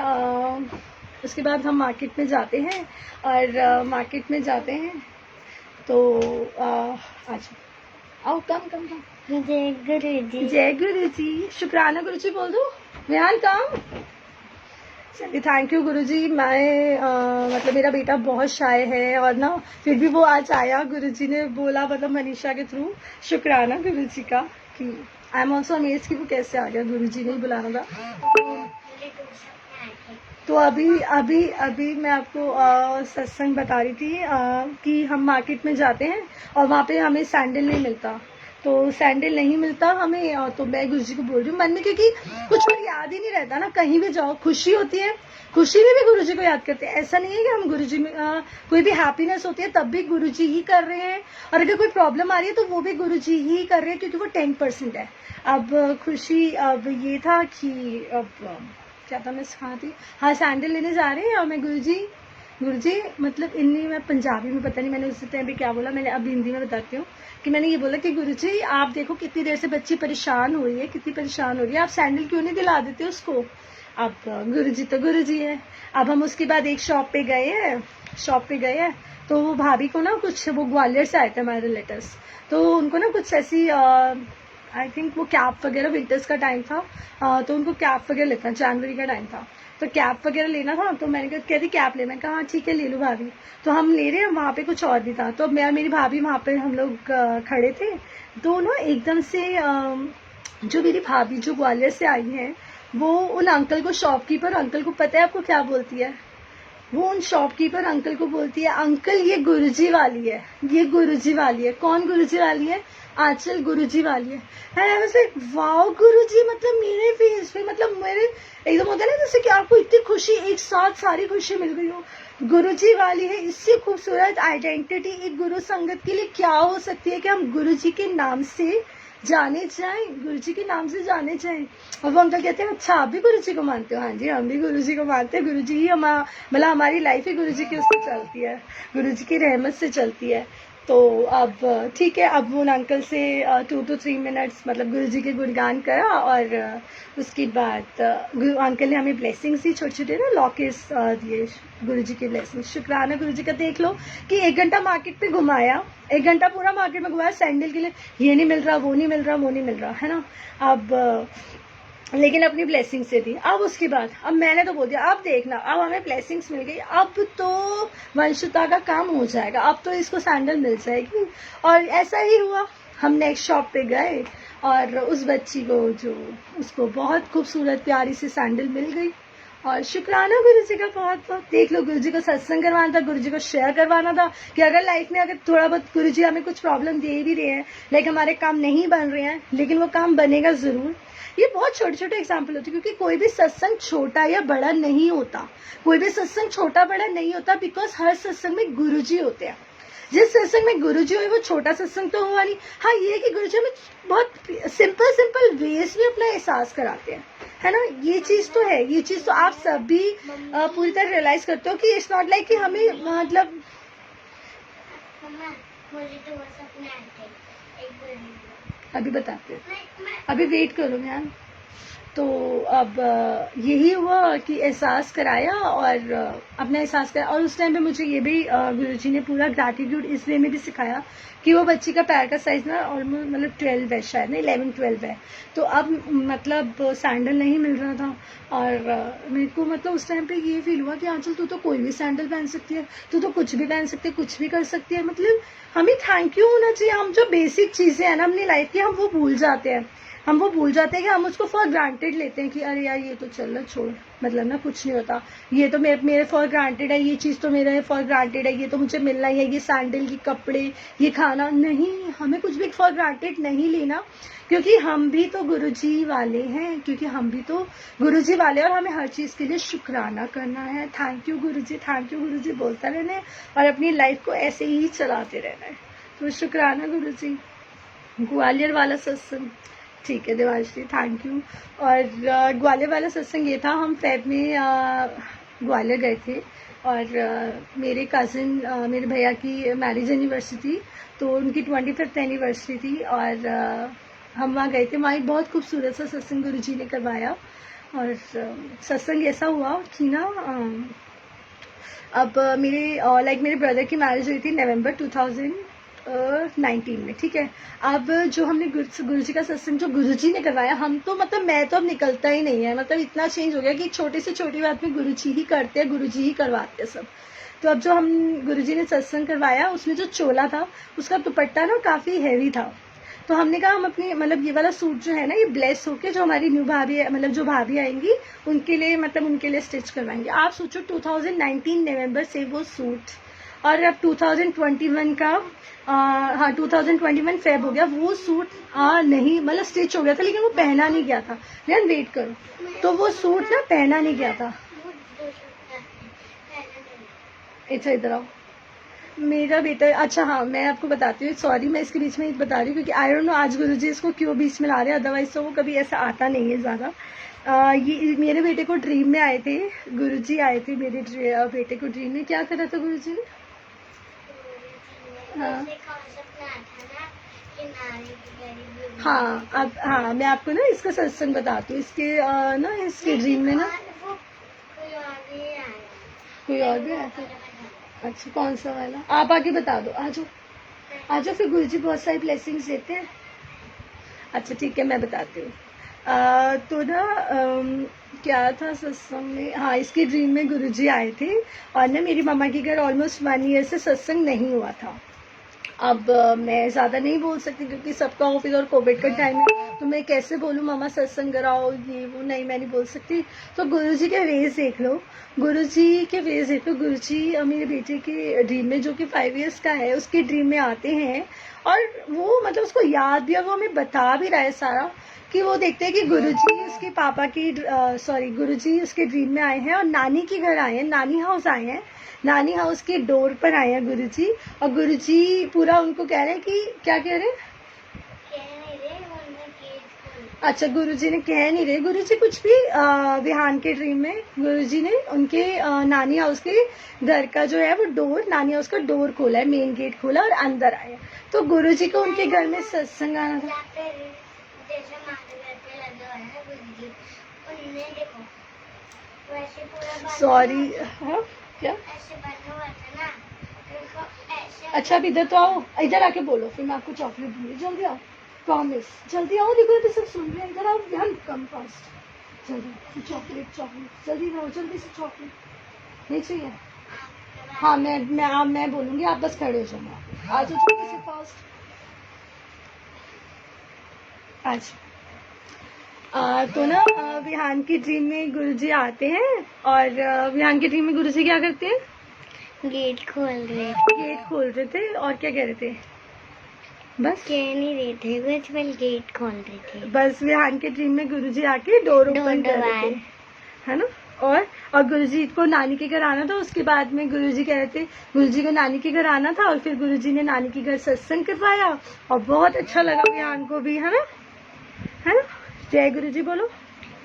उसके बाद हम मार्केट में जाते हैं, और मार्केट में जाते हैं तो अच्छा, आओ, कम कम कम। जय गुरु जी। जय गुरु जी, शुक्राना गुरु जी बोल दो। मेहान कम। चलिए, थैंक यू गुरु जी। मैं मतलब मेरा बेटा बहुत शाय है, और ना फिर भी वो आज आया, गुरु जी ने बोला, मतलब मनीषा के थ्रू। शुक्राना गुरु जी का कि आई एम ऑल्सो अमेज कि वो कैसे आ गया, गुरु जी ने ही बुलाना था। तो अभी अभी अभी मैं आपको सत्संग बता रही थी कि हम मार्केट में जाते हैं और वहाँ पे हमें सैंडल नहीं मिलता, तो सैंडल नहीं मिलता हमें, तो मैं गुरु जी को बोल रही हूँ मन में, क्योंकि कुछ और याद ही नहीं रहता ना, कहीं भी जाओ खुशी होती है, खुशी में भी गुरु जी को याद करते हैं। ऐसा नहीं है कि हम गुरु जी में कोई भी हैप्पीनेस होती है तब भी गुरु जी ही कर रहे हैं, और अगर कोई प्रॉब्लम आ रही है तो वो भी गुरु जी ही कर रहे हैं, क्योंकि वो 10% है। अब खुशी, अब ये था कि अब क्या था, मैं कहाँ थी, हाँ, सैंडल लेने जा रहे हैं, और मैं गुरु जी मतलब इन्हीं, मैं पंजाबी में पता नहीं मैंने उस टाइम पे क्या बोला, मैंने अब हिंदी में बताती हूँ कि मैंने ये बोला कि गुरु जी आप देखो कितनी देर से बच्ची परेशान हो रही है, कितनी परेशान हो रही है, आप सैंडल क्यों नहीं दिला देते उसको। अब गुरु जी तो गुरु जी है। अब हम उसके बाद एक शॉप पे गए हैं, तो वो भाभी को ना कुछ, वो ग्वालियर से आए थे हमारे रिलेटिव्स, तो उनको ना कुछ ऐसी आई थिंक वो कैप वगैरह, विंटर्स का टाइम था, तो उनको कैप वगैरह लेना, जनवरी का टाइम था, तो कैप वगैरह लेना था, तो मैंने कहा कहती कैप ले, मैं कहा हाँ ठीक है ले लो भाभी। तो हम ले रहे हैं, वहाँ पे कुछ और भी था, तो मैं और मेरी भाभी वहाँ पे हम लोग खड़े थे, तो ना एकदम से जो मेरी भाभी जो ग्वालियर से आई है, वो उन अंकल को, शॉपकीपर अंकल को, पता है आपको क्या बोलती है, वो उन शॉपकीपर अंकल को बोलती है, अंकल ये गुरुजी वाली है, ये गुरुजी वाली है। कौन गुरुजी वाली है? आंचल गुरुजी वाली है। आई वाज लाइक वाओ गुरुजी, मतलब मेरे फेस पे, मतलब मेरे एकदम होता है ना जैसे कि आपको इतनी खुशी, एक साथ सारी खुशी मिल गई हो, गुरुजी वाली है। इससे खूबसूरत आइडेंटिटी एक गुरु संगत के लिए क्या हो सकती है कि हम गुरुजी के नाम से जाने जाएं, गुरुजी के नाम से जाने जाएं। और वो अंकल कहते हैं अच्छा आप भी गुरुजी को मानते हो? हाँ जी, हम भी गुरुजी को मानते हैं, गुरुजी ही मतलब हमारी लाइफ ही गुरुजी की उससे चलती है, गुरुजी की रहमत से चलती है। तो अब ठीक है, अब उन अंकल से 2 to 3 मिनट्स मतलब गुरुजी के गुणगान करा, और उसके बाद अंकल ने हमें ब्लेसिंग्स दी, छोटे छोटे ना लॉकेट्स दिए, गुरुजी की ब्लेसिंग्स। शुक्राना गुरुजी का। देख लो कि 1 घंटा मार्केट में घुमाया, 1 घंटा पूरा मार्केट में घुमाया सैंडल के लिए, ये नहीं मिल रहा, वो नहीं मिल रहा, वो नहीं मिल रहा, है ना। अब लेकिन अपनी ब्लेसिंग से दी। अब उसके बाद अब मैंने तो बोल दिया अब देखना, अब हमें ब्लेसिंग्स मिल गई, अब तो वंशुता का काम हो जाएगा, अब तो इसको सैंडल मिल जाएगी। और ऐसा ही हुआ, हम नेक्स्ट शॉप पे गए, और उस बच्ची को जो उसको बहुत खूबसूरत प्यारी सी सैंडल मिल गई। और शुक्राना गुरु जी का बहुत बहुत। देख लो, गुरु जी को सत्संग करवाना था, गुरु जी को शेयर करवाना था कि अगर लाइफ में अगर थोड़ा बहुत गुरु जी हमें कुछ प्रॉब्लम दे भी रहे हैं, लाइक हमारे काम नहीं बन रहे हैं, लेकिन वो काम बनेगा जरूर। ये बहुत छोटे छोटे एग्जाम्पल होते हैं, क्योंकि कोई भी सत्संग छोटा या बड़ा नहीं होता, कोई भी सत्संग छोटा बड़ा नहीं होता, बिकॉज हर सत्संग में गुरु जी होते हैं। जिस सत्संग में गुरु जी हो वो छोटा सत्संग तो हुआ नहीं। हाँ, ये है कि गुरु जी हमें बहुत सिंपल वेज में अपना एहसास कराते हैं, है ना। ये चीज तो है, ये चीज तो आप सभी पूरी तरह रियलाइज करते हो कि इट्स नॉट लाइक कि हमें मतलब अभी बताते हैं, अभी वेट करो यार। तो अब यही हुआ कि एहसास कराया, और अपना एहसास कराया, और उस टाइम पे मुझे ये भी गुरुजी ने पूरा ग्रैटिट्यूड इस वे में भी सिखाया कि वो बच्ची का पैर का साइज ना ऑलमोस्ट मतलब 12 है, शायद ना 11-12 है। तो अब मतलब सैंडल नहीं मिल रहा था, और मेरे को मतलब उस टाइम पे ये फील हुआ कि आंचल तू तो कोई भी सैंडल पहन सकती है, तू तो कुछ भी पहन सकती है, कुछ भी कर सकती है। मतलब हमें थैंक यू होना चाहिए। हम जो बेसिक चीजें हैं ना अपनी लाइफ की, हम वो भूल जाते हैं, हम वो भूल जाते हैं कि हम उसको फॉर ग्रांटेड लेते हैं कि अरे यार ये तो चल छोड़, मतलब ना कुछ नहीं होता, ये तो मेरे फॉर ग्रांटेड है, ये चीज़ तो मेरे फॉर ग्रांटेड है, ये तो मुझे मिलना ही है, ये सैंडल, ये कपड़े, ये खाना। नहीं, हमें कुछ भी फॉर ग्रांटेड नहीं लेना, क्योंकि हम भी तो गुरुजी वाले हैं, क्योंकि हम भी तो गुरुजी वाले हैं, और हमें हर चीज़ के लिए शुक्राना करना है। Thank you Guruji, thank you Guruji बोलता रहना है, और अपनी लाइफ को ऐसे ही चलाते रहना है। तो शुक्राना गुरुजी। ग्वालियर वाला सत्संग, ठीक है देवांशी, थैंक यू। और ग्वालियर वाला सत्संग ये था, हम फेब में ग्वालियर गए थे, और मेरे कज़िन मेरे भैया की मैरिज एनिवर्सरी थी, तो उनकी 25th एनिवर्सरी थी, और हम वहाँ गए थे, वहाँ एक बहुत खूबसूरत सा सत्संग गुरु जी ने करवाया। और सत्संग ऐसा हुआ कि ना अब मेरे ब्रदर की मैरिज हुई थी नवंबर 2019 में, ठीक है। अब जो हमने गुरु जी का सत्संग जो गुरु जी ने करवाया, हम तो मतलब मैं तो अब निकलता ही नहीं है, मतलब इतना चेंज हो गया कि छोटी से छोटी बात में गुरु जी ही करते हैं, गुरु जी ही करवाते हैं सब। तो अब जो हम गुरु जी ने सत्संग करवाया, उसमें जो चोला था उसका दुपट्टा ना काफ़ी हैवी था। तो हमने कहा हम अपनी मतलब ये वाला सूट जो है ना, ये ब्लेस होके जो हमारी न्यू भाभी मतलब जो भाभी आएंगी उनके लिए मतलब उनके लिए स्टिच करवाएंगे। आप सोचो 2019 नवंबर से वो सूट, और अब 2021 का 2021 फेब हो गया, वो सूट नहीं मतलब स्टिच हो गया था, लेकिन वो पहना नहीं गया था। लेकिन वेट करो, तो वो सूट ना पहना नहीं गया था। अच्छा इधर आओ मेरा बेटा। अच्छा हाँ, मैं आपको बताती हूँ, सॉरी मैं इसके बीच में बता रही हूँ क्योंकि आई डोंट नो आज गुरुजी इसको क्यों बीच में ला रहे हैं, अदरवाइज तो वो कभी ऐसा आता नहीं है ज़्यादा। ये मेरे बेटे को ड्रीम में आए थे, गुरुजी आए थे मेरे बेटे को ड्रीम में। क्या करा था गुरुजी ने? हाँ अब हाँ मैं आपको ना इसका सत्संग बताती हूँ। इसके ना इसके ड्रीम में ना कोई और भी आया था। अच्छा कौन सा वाला? आप आगे बता दो, आ जाओ फिर गुरुजी बहुत सारी ब्लेसिंग्स देते हैं। अच्छा ठीक है मैं बताती हूँ। तो ना क्या था सत्संग में, हाँ इसके ड्रीम में गुरुजी आए थे, और ना मेरी मम्मा के घर ऑलमोस्ट 1 ईयर से सत्संग नहीं हुआ था। अब मैं ज़्यादा नहीं बोल सकती क्योंकि सबका ऑफिस और कोविड का टाइम है, तो मैं कैसे बोलूँ मम्मा सत्संग कराओ ये वो, नहीं मैं नहीं बोल सकती। तो गुरुजी के वेज देख लो, गुरुजी के वेज देख लो। गुरुजी मेरे बेटे के ड्रीम में, जो कि 5 इयर्स का है, उसके ड्रीम में आते हैं, और वो मतलब उसको याद भी है, वो हमें बता भी रहा है सारा कि वो देखते हैं कि गुरुजी उसके पापा की गुरुजी उसके ड्रीम में आए हैं और नानी के घर आए हैं, नानी हाउस आए हैं, नानी हाउस के डोर पर आए हैं गुरुजी। और गुरुजी पूरा उनको कह रहे हैं कि क्या कह रहे हैं? अच्छा गुरुजी ने कह नहीं रहे, गुरुजी कुछ भी विहान के ड्रीम में गुरुजी ने उनके नानी हाउस के घर का जो है वो डोर, नानी हाउस का डोर खोला है, मेन गेट खोला और अंदर आए। तो गुरुजी को उनके घर में सत्संग आना था। सॉरी क्या? अच्छा अब इधर तो आओ, इधर आके बोलो फिर मैं आपको चॉकलेट दूंगी, जल्दी आओ, प्रॉमिस जल्दी आओ। देखो तो सब सुन रहे हैं, इधर आओ, ध्यान कम फास्ट, जल्दी चॉकलेट जल्दी आओ, जल्दी से चॉकलेट नहीं चाहिए? हाँ मैं बोलूंगी, आप बस खड़े हो जाओ, आ जाओ जल्दी से फास्ट। आज तो ना विहान की ड्रीम में गुरुजी आते हैं, और विहान की ड्रीम में गुरुजी क्या करते हैं? गेट खोल रहे थे और क्या कह रहे थे? बस कह नहीं रहे थे कुछ, बस गेट खोल रहे थे। बस विहान के ड्रीम में गुरुजी आके डोर ओपन कर रहे थे, है ना। और गुरुजी को नानी के घर आना था। उसके बाद में गुरुजी कह रहे थे, गुरुजी को नानी के घर आना था, और फिर गुरुजी ने नानी के घर सत्संग करवाया और बहुत अच्छा लगा विहान को भी, है ना। जय गुरुजी बोलो।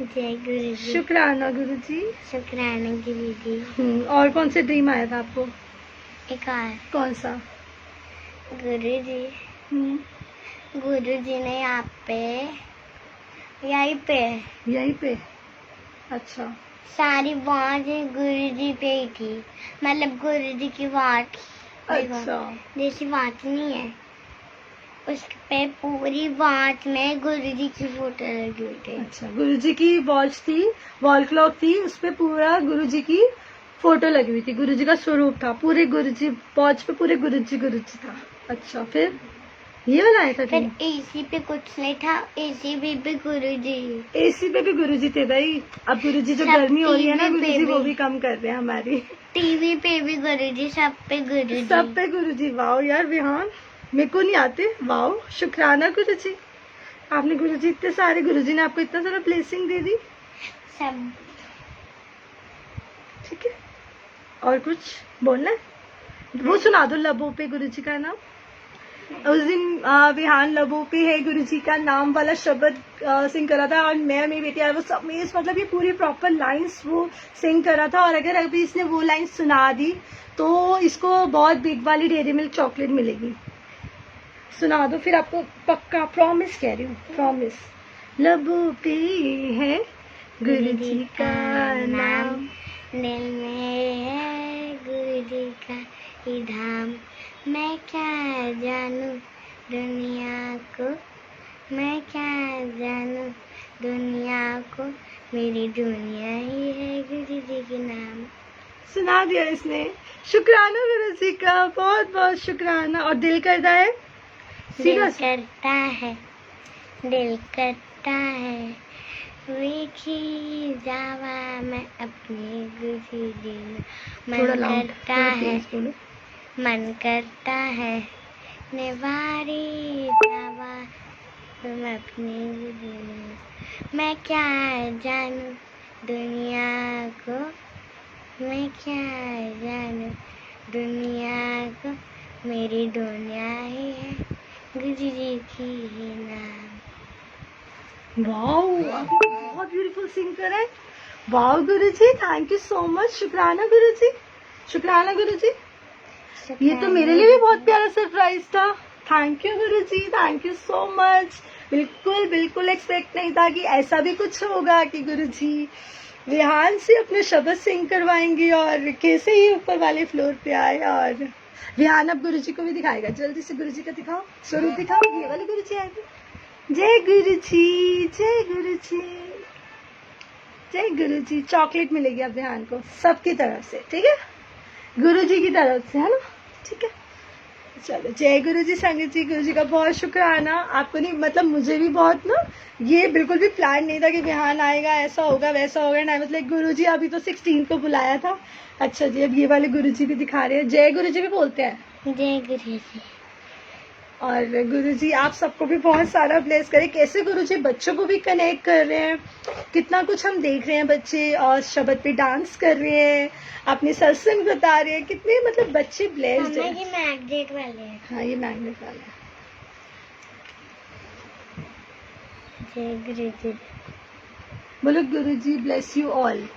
जय गुरुजी। शुक्राना गुरुजी। शुक्राना गुरुजी। और कौन से ड्रीम आया था आपको? एक और। कौन सा? गुरुजी ने यहाँ पे यहीं पे अच्छा सारी वाच गुरुजी पे ही थी, मतलब गुरुजी की वाच। अच्छा जैसी वाच नहीं है, उस पे पूरी वॉच में गुरुजी की फोटो लगी हुई थी। अच्छा गुरुजी की वॉच थी, वॉल क्लॉक थी, उस पे पूरा गुरुजी की फोटो लगी हुई थी, गुरुजी का स्वरूप था, पूरे गुरुजी वॉच पे पूरे गुरुजी था। अच्छा फिर ये वाला आया था? फिर एसी पे कुछ नहीं था, एसी पे भी गुरुजी थे भाई। अब गुरुजी जो गर्मी हो रही है ना, गुरुजी वो भी कम कर रहे हैं हमारी। टीवी पे भी गुरुजी, सब पे गुरुजी। वाओ यार विहान, मेरे को नहीं आते। वाओ शुक्राना गुरुजी, आपने गुरुजी इतने सारे, गुरुजी ने आपको इतना सारा ब्लेसिंग दे दी सब। ठीक है और कुछ बोलना है? वो सुना दो, लबों पे गुरुजी का नाम। उस दिन विहान लबों पे है गुरुजी का नाम वाला शब्द सिंग करा था, और मैं मेरी बेटी वो सब मतलब ये पूरी प्रॉपर लाइंस वो सिंग करा था। और अगर अभी इसने वो लाइन सुना दी तो इसको बहुत बिग वाली डेयरी मिल्क चॉकलेट मिलेगी। सुना दो फिर आपको पक्का प्रॉमिस कह रही हूँ, प्रॉमिस। लबों पे है गुरु जी का नाम, दिल में है गुरु जी का ही धाम। मैं क्या जानूं दुनिया को, मैं क्या जानूं दुनिया को, मेरी दुनिया ही है गुरु जी के नाम। सुना दिया इसने। शुक्राना गुरु जी का, बहुत बहुत शुक्राना। और दिल करता है, दिल करता है, दिल करता है, देखी जावा मैं अपने गुरु जी में। मन करता है, मन करता है, निवारी जावा तुम अपने गुरु में। मैं क्या जानूं दुनिया को, मैं क्या जानूं दुनिया को, मेरी दुनिया ही है गुरु जी की ही नाम। वाओ, आप बहुत ब्यूटीफुल सिंगर है। Wow Guru ji, thank you so much. शुक्राना गुरु जी, शुक्राना गुरु जी। ये तो मेरे लिए भी बहुत प्यारा सरप्राइज था। Thank you Guru ji, thank you so much. बिल्कुल बिल्कुल एक्सपेक्ट नहीं था कि ऐसा भी कुछ होगा कि गुरु जी विहान से अपने शब्द सिंग करवाएंगे और कैसे ही ऊपर वाले फ्लोर पे आए। और विहान अब गुरु जी को भी दिखाएगा। जल्दी से गुरु जी का दिखाओ, स्वरूप दिखाओ। ये वाले गुरु जी आएंगे। जय गुरु जी, जय गुरु जी, जय गुरु जी। चॉकलेट मिलेगी अब विहान को सबकी तरफ से, ठीक है, गुरु जी की तरफ से, है ना, ठीक है। चलो, जय गुरु जी संगीत जी। गुरु जी का बहुत शुक्राना। आपको नहीं, मतलब मुझे भी बहुत ना, ये बिल्कुल भी प्लान नहीं था कि विहान आएगा, ऐसा होगा वैसा होगा ना। मतलब गुरु जी अभी तो 16 को बुलाया था। अच्छा जी, अब ये वाले गुरु जी भी दिखा रहे हैं। जय गुरु जी भी बोलते हैं। जय गुरु जी। और गुरु जी आप सबको भी बहुत सारा ब्लेस करें। कैसे गुरु जी बच्चों को भी कनेक्ट कर रहे हैं, कितना कुछ हम देख रहे हैं। बच्चे और शब्द पे डांस कर रहे हैं, अपने सत्संग बता रहे हैं, कितने मतलब बच्चे ब्लेस्ड हैं। ये मैग्नेट वाले हैं। हाँ, ये मैग्नेट वाले हैं। जय गुरु जी। बोलो गुरु जी bless you all.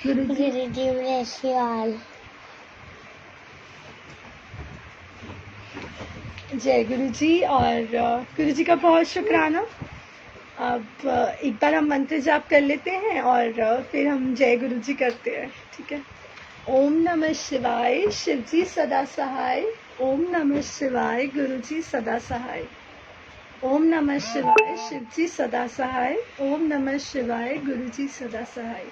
Guru ji bless you all. जय गुरु जी। और गुरु जी का बहुत शुक्राना। अब एक बार हम मंत्र जाप कर लेते हैं और फिर हम जय गुरु जी करते हैं, ठीक है। ओम नमः शिवाय, शिव जी सदा सहाय। ओम नमः शिवाय, गुरु जी सदा सहाय। ओम नमः शिवाय, शिव जी सदा सहाय। ओम नमः शिवाय, गुरु जी सदा सहाय।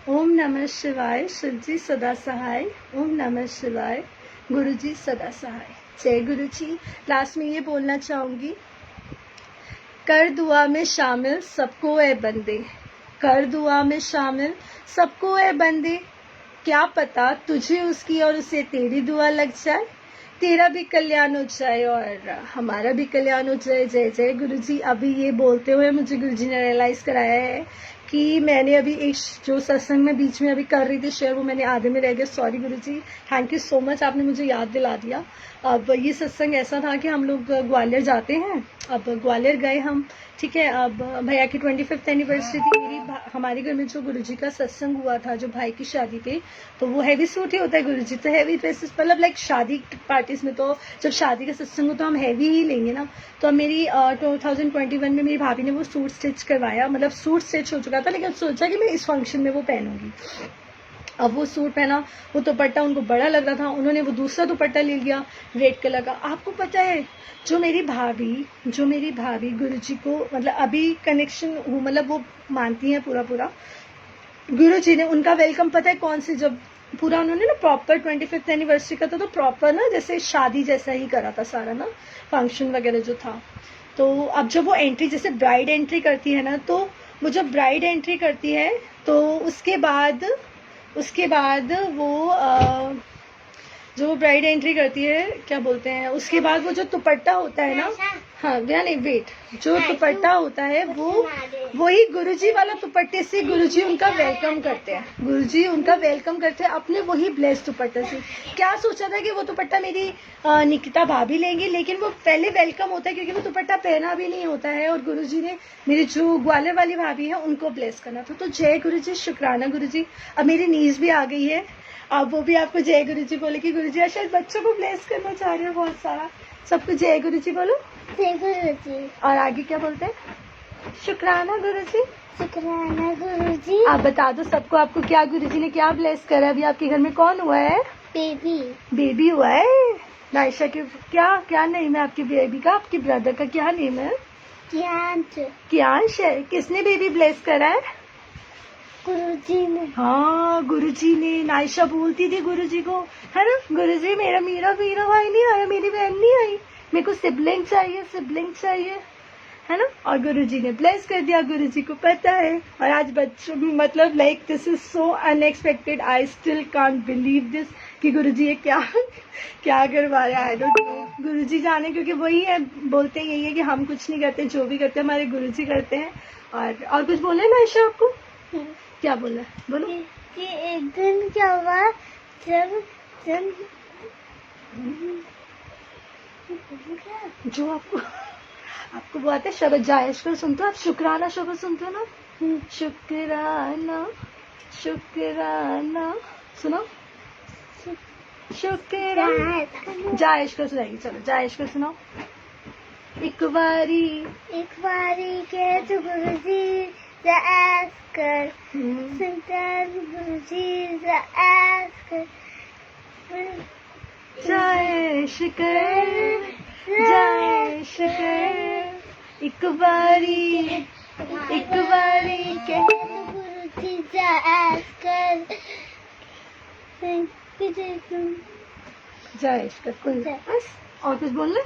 ओम नमः शिवाय, शिव जी सदा सहाय। ओम नमः शिवाय, गुरु जी सदा सहाय। जय गुरु जी। लास्ट में ये बोलना चाहूंगी, कर दुआ में शामिल सबको ए बंदे, कर दुआ में शामिल सबको ए बंदे। क्या पता तुझे उसकी और उसे तेरी दुआ लग जाए, तेरा भी कल्याण हो जाए और हमारा भी कल्याण हो जाए। जय जय गुरु जी। अभी ये बोलते हुए मुझे गुरु जी ने रियलाइज कराया है कि मैंने अभी एक जो सत्संग में बीच में अभी कर रही थी शेयर, वो मैंने आधे में रह गया। Sorry Guru ji, thank you so much, आपने मुझे याद दिला दिया। अब ये सत्संग ऐसा था कि हम लोग ग्वालियर जाते हैं। अब ग्वालियर गए हम, ठीक है। अब भैया की 25th एनिवर्सरी थी मेरी। हमारे घर में जो गुरु जी का सत्संग हुआ था, जो भाई की शादी पे, तो वो हैवी सूट ही होता है गुरु जी, तो हैवी ड्रेसेस, मतलब लाइक शादी पार्टीज में तो जब शादी का सत्संग हो तो हम हैवी ही लेंगे ना। तो अब मेरी 2021 में मेरी भाभी ने वो सूट स्टिच करवाया, मतलब सूट स्टिच हो चुका था, लेकिन सोचा कि मैं इस फंक्शन में वो पहनूंगी। अब वो सूट पहना, वो दुपट्टा उनको बड़ा लग रहा था, उन्होंने वो दूसरा दुपट्टा ले लिया रेड कलर का। आपको पता है जो मेरी भाभी गुरुजी को मतलब अभी कनेक्शन हूँ, मतलब वो मानती हैं पूरा गुरुजी ने उनका वेलकम पता है कौन से, जब पूरा उन्होंने ना प्रॉपर 25th एनिवर्सरी का था तो प्रॉपर ना जैसे शादी जैसा ही करा था सारा ना, फंक्शन वगैरह जो था। तो अब जब वो एंट्री जैसे ब्राइड एंट्री करती है ना, तो वो जब ब्राइड एंट्री करती है तो उसके बाद वो जो ब्राइड एंट्री करती है क्या बोलते हैं, उसके बाद वो जो दुपट्टा होता है ना, हाँ भैया नहीं वेट, जो दुपट्टा होता है वो वही गुरुजी वाला दुपट्टे से गुरुजी उनका वेलकम करते हैं, गुरुजी उनका वेलकम करते हैं अपने वही ब्लेस्ड दुपट्टे से। क्या सोचा था कि वो दुपट्टा मेरी निकिता भाभी लेंगी, लेकिन वो पहले वेलकम होता है क्योंकि वो दुपट्टा पहना भी नहीं होता है, और गुरुजी ने मेरी जो ग्वालियर वाली भाभी है उनको ब्लेस करना था। तो जय गुरुजी, शुक्राना गुरुजी। अब मेरी नीज भी आ गई है, अब वो भी आपको जय गुरुजी बोले कि गुरुजी आज शायद बच्चों को ब्लेस करना चाह रहे हैं बहुत सारा। सबको जय गुरु जी बोलो। जय गुरु जी। और आगे क्या बोलते हैं? शुक्राना गुरु जी। शुक्राना गुरु जी। आप बता दो सबको, आपको क्या गुरु जी ने क्या ब्लेस करा? अभी आपके घर में कौन हुआ है? बेबी। बेबी हुआ है। नायशा के क्या क्या नेम है आपके बेबी का? आपके ब्रदर का क्या नेम है? कियांश। कियांश है। किसने बेबी ब्लेस करा है? गुरुजी ने। हाँ, गुरुजी ने। नायशा बोलती थी गुरुजी को, है ना, गुरुजी मेरा मेरा मेरा भाई नहीं आया, मेरी बहन नहीं आई, मेरे को सिबलिंग चाहिए, सिबलिंग चाहिए, है ना। और गुरुजी ने ब्लेस कर दिया, गुरुजी को पता है। और आज बच्चों मतलब like this is so unexpected, I still can't believe this कि गुरुजी ये क्या क्या करवा रहे हैं। आई डोंट नो, गुरुजी जाने, क्योंकि वही है, बोलते यही है कि हम कुछ नहीं करते, जो भी करते हैं हमारे गुरुजी करते हैं। और कुछ बोले ना आयशा आपको? क्या बोला, बोलो। कि एक दिन क्या हुआ, जब जब जो आपको वो आता है शब्द, जायशकर सुनते हो आप? शुक्राना शब्द सुनते हो ना? शुक्राना शुक्राना, सुनो। शुक्राना, जायशकर सुनाएगी। चलो जायशकर सुनाओ। एक बारी के तो गुरुजी से ऐस कर, सुनकर गुरुजी से ऐस कर, जायशकर जायशकर, एक बारी के गुरुजी से ऐस कर, जायशकर कुल बस। और कुछ बोलना?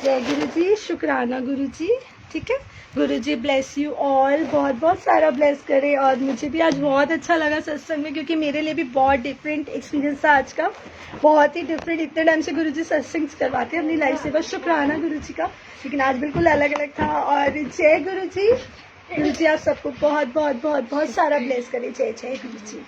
जय गुरु जी, शुक्राना गुरु जी। ठीक है, गुरु जी ब्लेस यू ऑल, बहुत बहुत सारा ब्लेस करे। और मुझे भी आज बहुत अच्छा लगा सत्संग में, क्योंकि मेरे लिए भी बहुत डिफरेंट एक्सपीरियंस था आज का, बहुत ही डिफरेंट। इतने टाइम से गुरु जी सत्संग करवाते हैं अपनी लाइफ से, बस शुक्राना गुरु जी का, लेकिन आज बिल्कुल अलग अलग था। और जय गुरु जी, गुरु जी आप सबको बहुत बहुत बहुत बहुत सारा ब्लेस करे। जय जय गुरु जी।